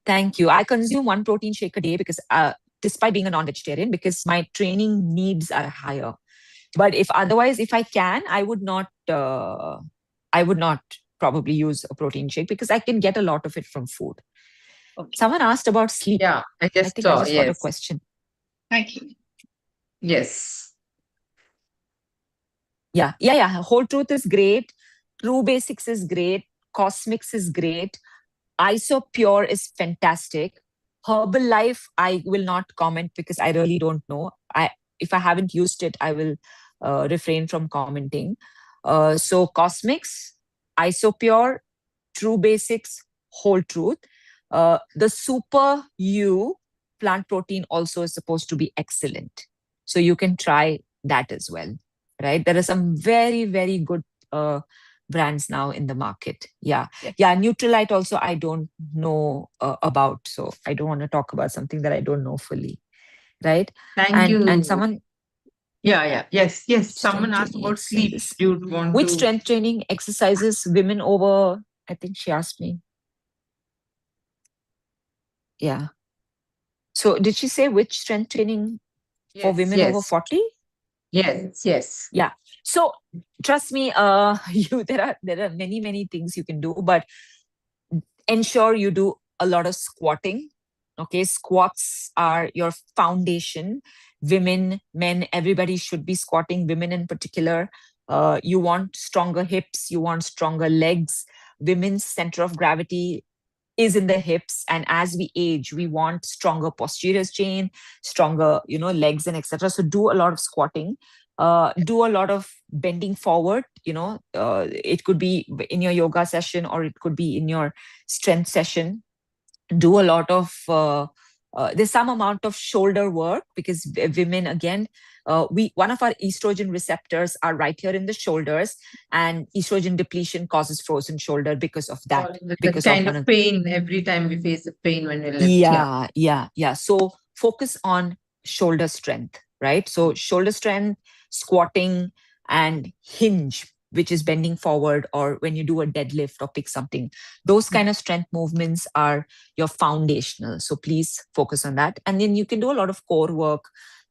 [SPEAKER 3] Thank you. I consume one protein shake a day because, despite being a non-vegetarian, because my training needs are higher. But if I can, I would not probably use a protein shake because I can get a lot of it from food.
[SPEAKER 4] Okay.
[SPEAKER 3] Someone asked about sleep.
[SPEAKER 1] Yeah, I
[SPEAKER 3] I
[SPEAKER 1] just
[SPEAKER 3] think
[SPEAKER 1] saw.
[SPEAKER 3] I just got a
[SPEAKER 1] Yes.
[SPEAKER 3] question.
[SPEAKER 4] Thank you.
[SPEAKER 1] Yes.
[SPEAKER 3] Yeah. Whole Truth is great. True Basics is great. Cosmix is great. ISO Pure is fantastic. Herbalife, I will not comment because I really don't know. If I haven't used it, I will refrain from commenting. So Cosmix, ISO Pure, True Basics, Whole Truth. The Super U plant protein also is supposed to be excellent. So you can try that as well, right? There are some very, very good brands now in the market. Yeah. Nutrilite also I don't know about. So I don't want to talk about something that I don't know fully, right?
[SPEAKER 1] Thank you.
[SPEAKER 3] And someone...
[SPEAKER 1] Yeah. Yes. Someone
[SPEAKER 3] Strength
[SPEAKER 1] asked
[SPEAKER 3] training
[SPEAKER 1] about sleep.
[SPEAKER 3] exercises.
[SPEAKER 1] Do you want
[SPEAKER 3] Which
[SPEAKER 1] to?
[SPEAKER 3] strength training exercises women over, I think she asked me. Yeah. So did she say which strength training for women over 40?
[SPEAKER 1] Yes.
[SPEAKER 3] Yeah. So trust me, there are many things you can do, but ensure you do a lot of squatting. Okay, squats are your foundation. Women, men, everybody should be squatting. Women in particular, you want stronger hips, you want stronger legs. Women's center of gravity is in the hips, and as we age we want stronger posterior chain, stronger legs and etc. So do a lot of squatting, do a lot of bending forward. It could be in your yoga session or it could be in your strength session. Do a lot of there's some amount of shoulder work because women, again, one of our estrogen receptors are right here in the shoulders, and estrogen depletion causes frozen shoulder because of that.
[SPEAKER 1] The kind of pain every time we face the pain when we lift.
[SPEAKER 3] Yeah. So focus on shoulder strength, right? So shoulder strength, squatting, and hinge, which is bending forward, or when you do a deadlift or pick something. Those kind of strength movements are your foundational. So please focus on that. And then you can do a lot of core work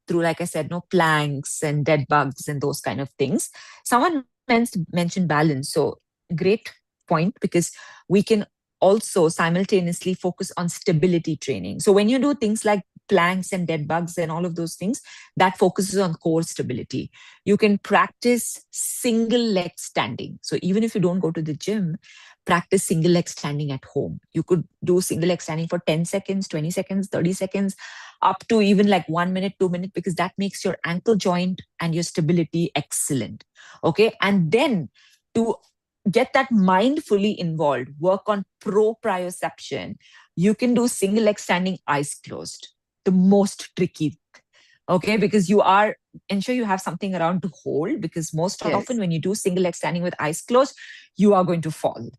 [SPEAKER 3] through, like I said, planks and dead bugs and those kind of things. Someone mentioned balance. So great point, because we can also simultaneously focus on stability training. So when you do things like planks and dead bugs and all of those things, that focuses on core stability. You can practice single leg standing. So even if you don't go to the gym, practice single leg standing at home. You could do single leg standing for 10 seconds, 20 seconds, 30 seconds, up to even like 1 minute, 2 minutes, because that makes your ankle joint and your stability excellent. Okay. And then to get that mind fully involved, work on proprioception, you can do single leg standing eyes closed. The most tricky. Okay, because ensure you have something around to hold, because most often when you do single leg standing with eyes closed, you are going to fall,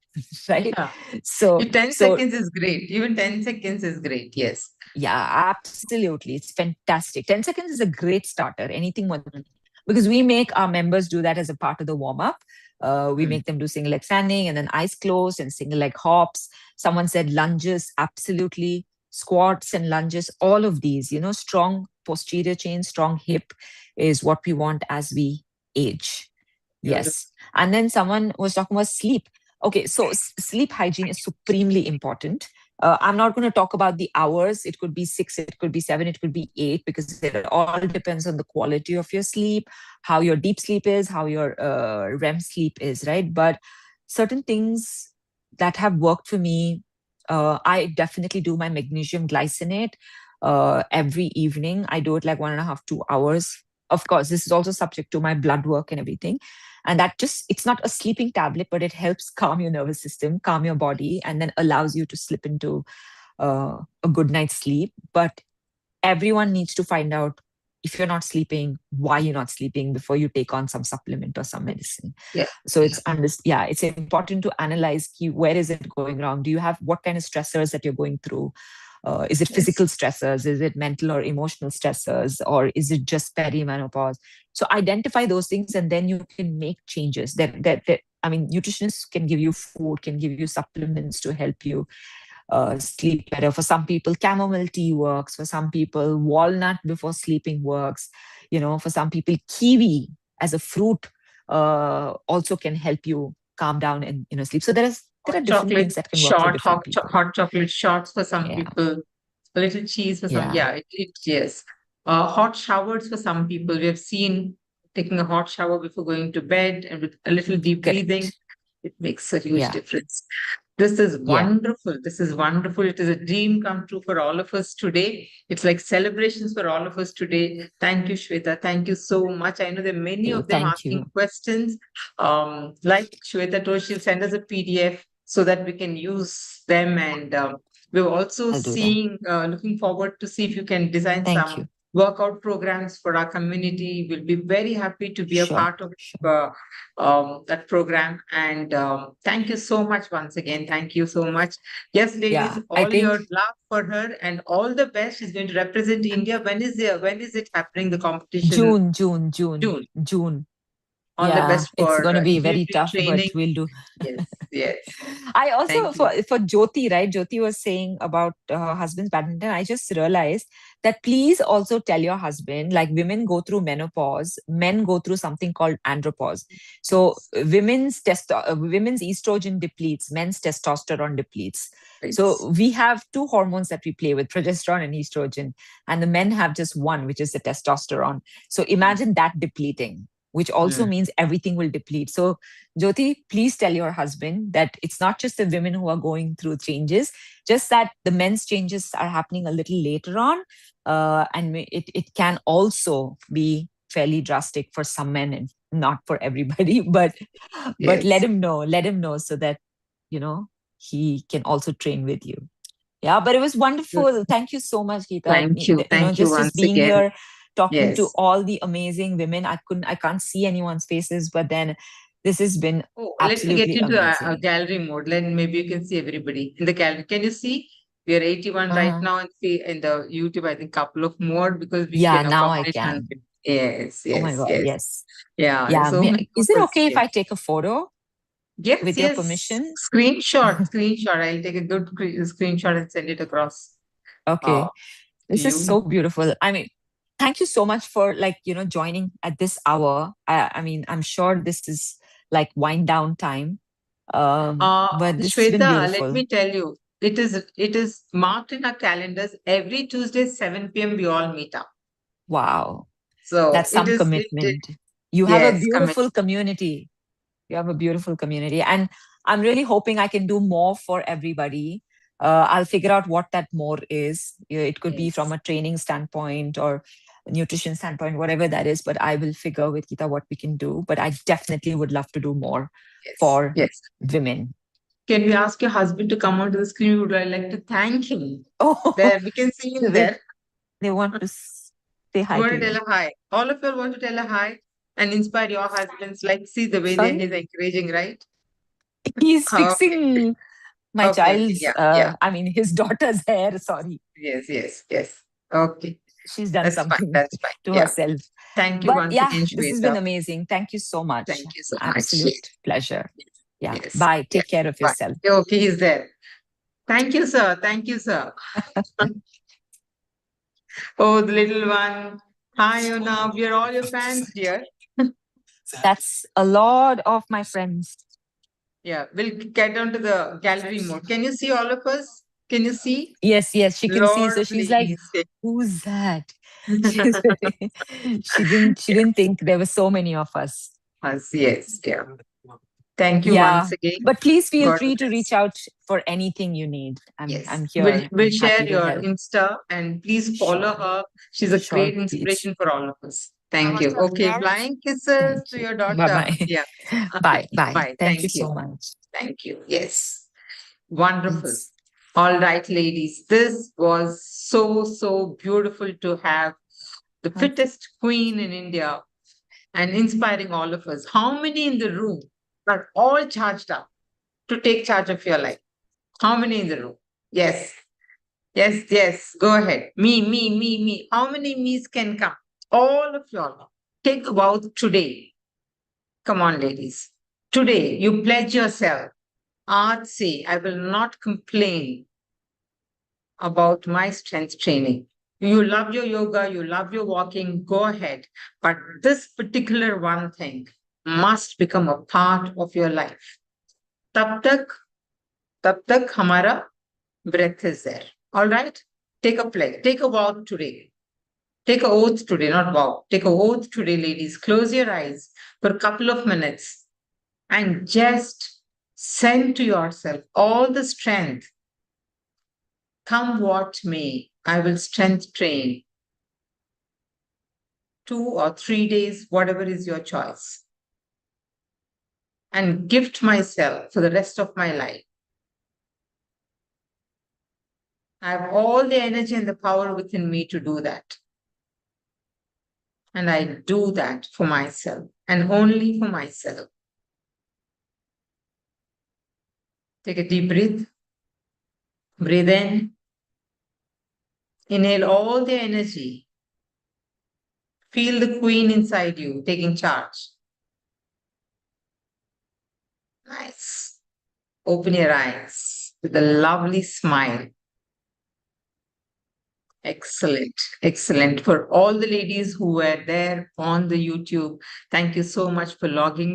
[SPEAKER 3] right?
[SPEAKER 1] Yeah.
[SPEAKER 3] So
[SPEAKER 1] 10 seconds is great. Even 10 seconds is great. Yes.
[SPEAKER 3] Yeah, absolutely. It's fantastic. 10 seconds is a great starter. Anything more than, because we make our members do that as a part of the warm up. We make them do single leg standing and then eyes closed and single leg hops. Someone said lunges, absolutely. Squats and lunges, all of these, strong posterior chain, strong hip is what we want as we age. Yes. And then someone was talking about sleep. Okay, so sleep hygiene is supremely important. I'm not going to talk about the hours. It could be 6, it could be 7, it could be 8, because it all depends on the quality of your sleep, how your deep sleep is, how your REM sleep is, right? But certain things that have worked for me, I definitely do my magnesium glycinate every evening. I do it like 1.5, 2 hours. Of course, this is also subject to my blood work and everything. And that just, it's not a sleeping tablet, but it helps calm your nervous system, calm your body, and then allows you to slip into a good night's sleep. But everyone needs to find out, if you're not sleeping, why you're not sleeping before you take on some supplement or some medicine.
[SPEAKER 1] Yeah.
[SPEAKER 3] So it's important to analyze where is it going wrong? Do you have, what kind of stressors that you're going through? Is it physical stressors? Is it mental or emotional stressors? Or is it just perimenopause? So identify those things, and then you can make changes. I mean, nutritionists can give you food, can give you supplements to help you sleep better. For some people, chamomile tea works. For some people, walnut before sleeping works. For some people, kiwi as a fruit also can help you calm down and sleep. So there are different things that can work for different people.
[SPEAKER 1] Hot chocolate shots for some people, a little cheese for some. Yes. Hot showers for some people. We have seen taking a hot shower before going to bed and with a little deep breathing. It makes a huge difference. This is wonderful. This is wonderful. It is a dream come true for all of us today. It's like celebrations for all of us today. Thank you, Shweta. Thank you so much. I know there are many of them asking questions. Like Shweta told, she'll send us a PDF so that we can use them. And we're also looking forward to see if you can design some workout programs for our community. We'll be very happy to be a part of that program. And thank you so much once again. Thank you so much. Yes, ladies, all your love for her and all the best. She's going to represent India. When is it happening, the competition?
[SPEAKER 3] June.
[SPEAKER 1] All the best for
[SPEAKER 3] it's going to be very tough,
[SPEAKER 1] training.
[SPEAKER 3] But we'll do.
[SPEAKER 1] Yes.
[SPEAKER 3] I also, for Jyoti, right? Jyoti was saying about her husband's badminton. I just realized that please also tell your husband, like women go through menopause, men go through something called andropause. So women's estrogen depletes, men's testosterone depletes.
[SPEAKER 1] Right.
[SPEAKER 3] So we have 2 hormones that we play with, progesterone and estrogen, and the men have just one, which is the testosterone. So imagine that depleting, which also means everything will deplete. So Jyoti, please tell your husband that it's not just the women who are going through changes, just that the men's changes are happening a little later on. And it can also be fairly drastic for some men and not for everybody, but let him know so that, he can also train with you. Yeah, but it was wonderful. Thank you so much, Geetha.
[SPEAKER 1] Thank you. Thank you
[SPEAKER 3] just being
[SPEAKER 1] again.
[SPEAKER 3] Here, talking to all the amazing women. I can't see anyone's faces, but then this has been absolutely
[SPEAKER 1] let's get into
[SPEAKER 3] amazing.
[SPEAKER 1] a gallery mode. Then maybe you can see everybody in the gallery. Can you see? We are 81 right now, and see in the YouTube, I think couple of more, because we can
[SPEAKER 3] now I
[SPEAKER 1] accommodate
[SPEAKER 3] can.
[SPEAKER 1] Yes.
[SPEAKER 3] Oh my God, yes.
[SPEAKER 1] Yeah. So
[SPEAKER 3] is it okay if I take a photo?
[SPEAKER 1] Yes,
[SPEAKER 3] with your permission?
[SPEAKER 1] Screenshot. I'll take a good screenshot and send it across.
[SPEAKER 3] Okay. This is so beautiful. I mean, thank you so much for joining at this hour. I mean, I'm sure this is like wind down time. But this has been beautiful.
[SPEAKER 1] Let me tell you, it is marked in our calendars. Every Tuesday, 7 p.m. we all meet up.
[SPEAKER 3] Wow.
[SPEAKER 1] So
[SPEAKER 3] that's some commitment. You have a beautiful community. You have a beautiful community. And I'm really hoping I can do more for everybody. I'll figure out what that more is. It could be from a training standpoint or a nutrition standpoint, whatever that is. But I will figure with Geetha what we can do. But I definitely would love to do more for women.
[SPEAKER 1] Can we ask your husband to come onto the screen? Would I like to thank him?
[SPEAKER 3] Oh,
[SPEAKER 1] there we can see him there.
[SPEAKER 3] They want to say hi.
[SPEAKER 1] You want to tell a hi. All of you want to tell a hi and inspire your husbands. Like, see the way that he's encouraging, right?
[SPEAKER 3] He's fixing my child's, I mean, his daughter's hair. Sorry.
[SPEAKER 1] Yes. Okay.
[SPEAKER 3] She's done something to herself.
[SPEAKER 1] Thank you once again, Shweta.
[SPEAKER 3] This has been amazing. Thank you so much.
[SPEAKER 1] Thank you so
[SPEAKER 3] much. Absolute pleasure. Yeah.
[SPEAKER 1] Yes.
[SPEAKER 3] Bye. Take care of yourself.
[SPEAKER 1] Okay, he's there. Thank you, sir. Oh, the little one. Hi, Yona. We are all your fans, dear.
[SPEAKER 3] That's a lot of my friends.
[SPEAKER 1] Yeah, we'll get down to the gallery mode. Can you see all of us? Can you see?
[SPEAKER 3] Yes, she can see.
[SPEAKER 1] Lot
[SPEAKER 3] So
[SPEAKER 1] of
[SPEAKER 3] she's like,
[SPEAKER 1] ladies.
[SPEAKER 3] who's that? She didn't think there were so many of us.
[SPEAKER 1] Yes, yeah. Thank you
[SPEAKER 3] Yeah.
[SPEAKER 1] once again.
[SPEAKER 3] But please feel
[SPEAKER 1] God
[SPEAKER 3] free to
[SPEAKER 1] bless.
[SPEAKER 3] reach out for anything you need.
[SPEAKER 1] Yes,
[SPEAKER 3] I'm here.
[SPEAKER 1] we'll
[SPEAKER 3] I'm
[SPEAKER 1] share
[SPEAKER 3] happy to
[SPEAKER 1] your
[SPEAKER 3] help.
[SPEAKER 1] Insta and please follow
[SPEAKER 3] Sure.
[SPEAKER 1] her. She's a
[SPEAKER 3] Sure,
[SPEAKER 1] great
[SPEAKER 3] please.
[SPEAKER 1] inspiration for all of us. Thank you. Okay, flying kisses
[SPEAKER 3] Thank
[SPEAKER 1] to
[SPEAKER 3] you.
[SPEAKER 1] your daughter.
[SPEAKER 3] Bye-bye.
[SPEAKER 1] Yeah.
[SPEAKER 3] Bye.
[SPEAKER 1] Bye.
[SPEAKER 3] Thank you
[SPEAKER 1] Thank you.
[SPEAKER 3] so much.
[SPEAKER 1] Thank you. Yes. Wonderful.
[SPEAKER 3] Yes.
[SPEAKER 1] All right, ladies. This was so beautiful to have the fittest queen in India and inspiring all of us. How many in the room are all charged up to take charge of your life? How many in the room? Yes. Yes. Go ahead. Me. How many me's can come? All of y'all. Take a vow today. Come on, ladies. Today, you pledge yourself. Art say, I will not complain about my strength training. You love your yoga, you love your walking, go ahead. But this particular one thing must become a part of your life. Tab tak hamara breath is there. All right? Take a pledge, take a vow today. Take a oath today, not vow. Take a oath today, ladies. Close your eyes for a couple of minutes and just send to yourself all the strength. Come what may, I will strength train. 2 or 3 days, whatever is your choice. And gift myself for the rest of my life. I have all the energy and the power within me to do that. And I do that for myself and only for myself. Take a deep breath. Breathe in. Inhale all the energy. Feel the queen inside you taking charge. Nice. Open your eyes with a lovely smile. Excellent. For all the ladies who were there on the YouTube, thank you so much for logging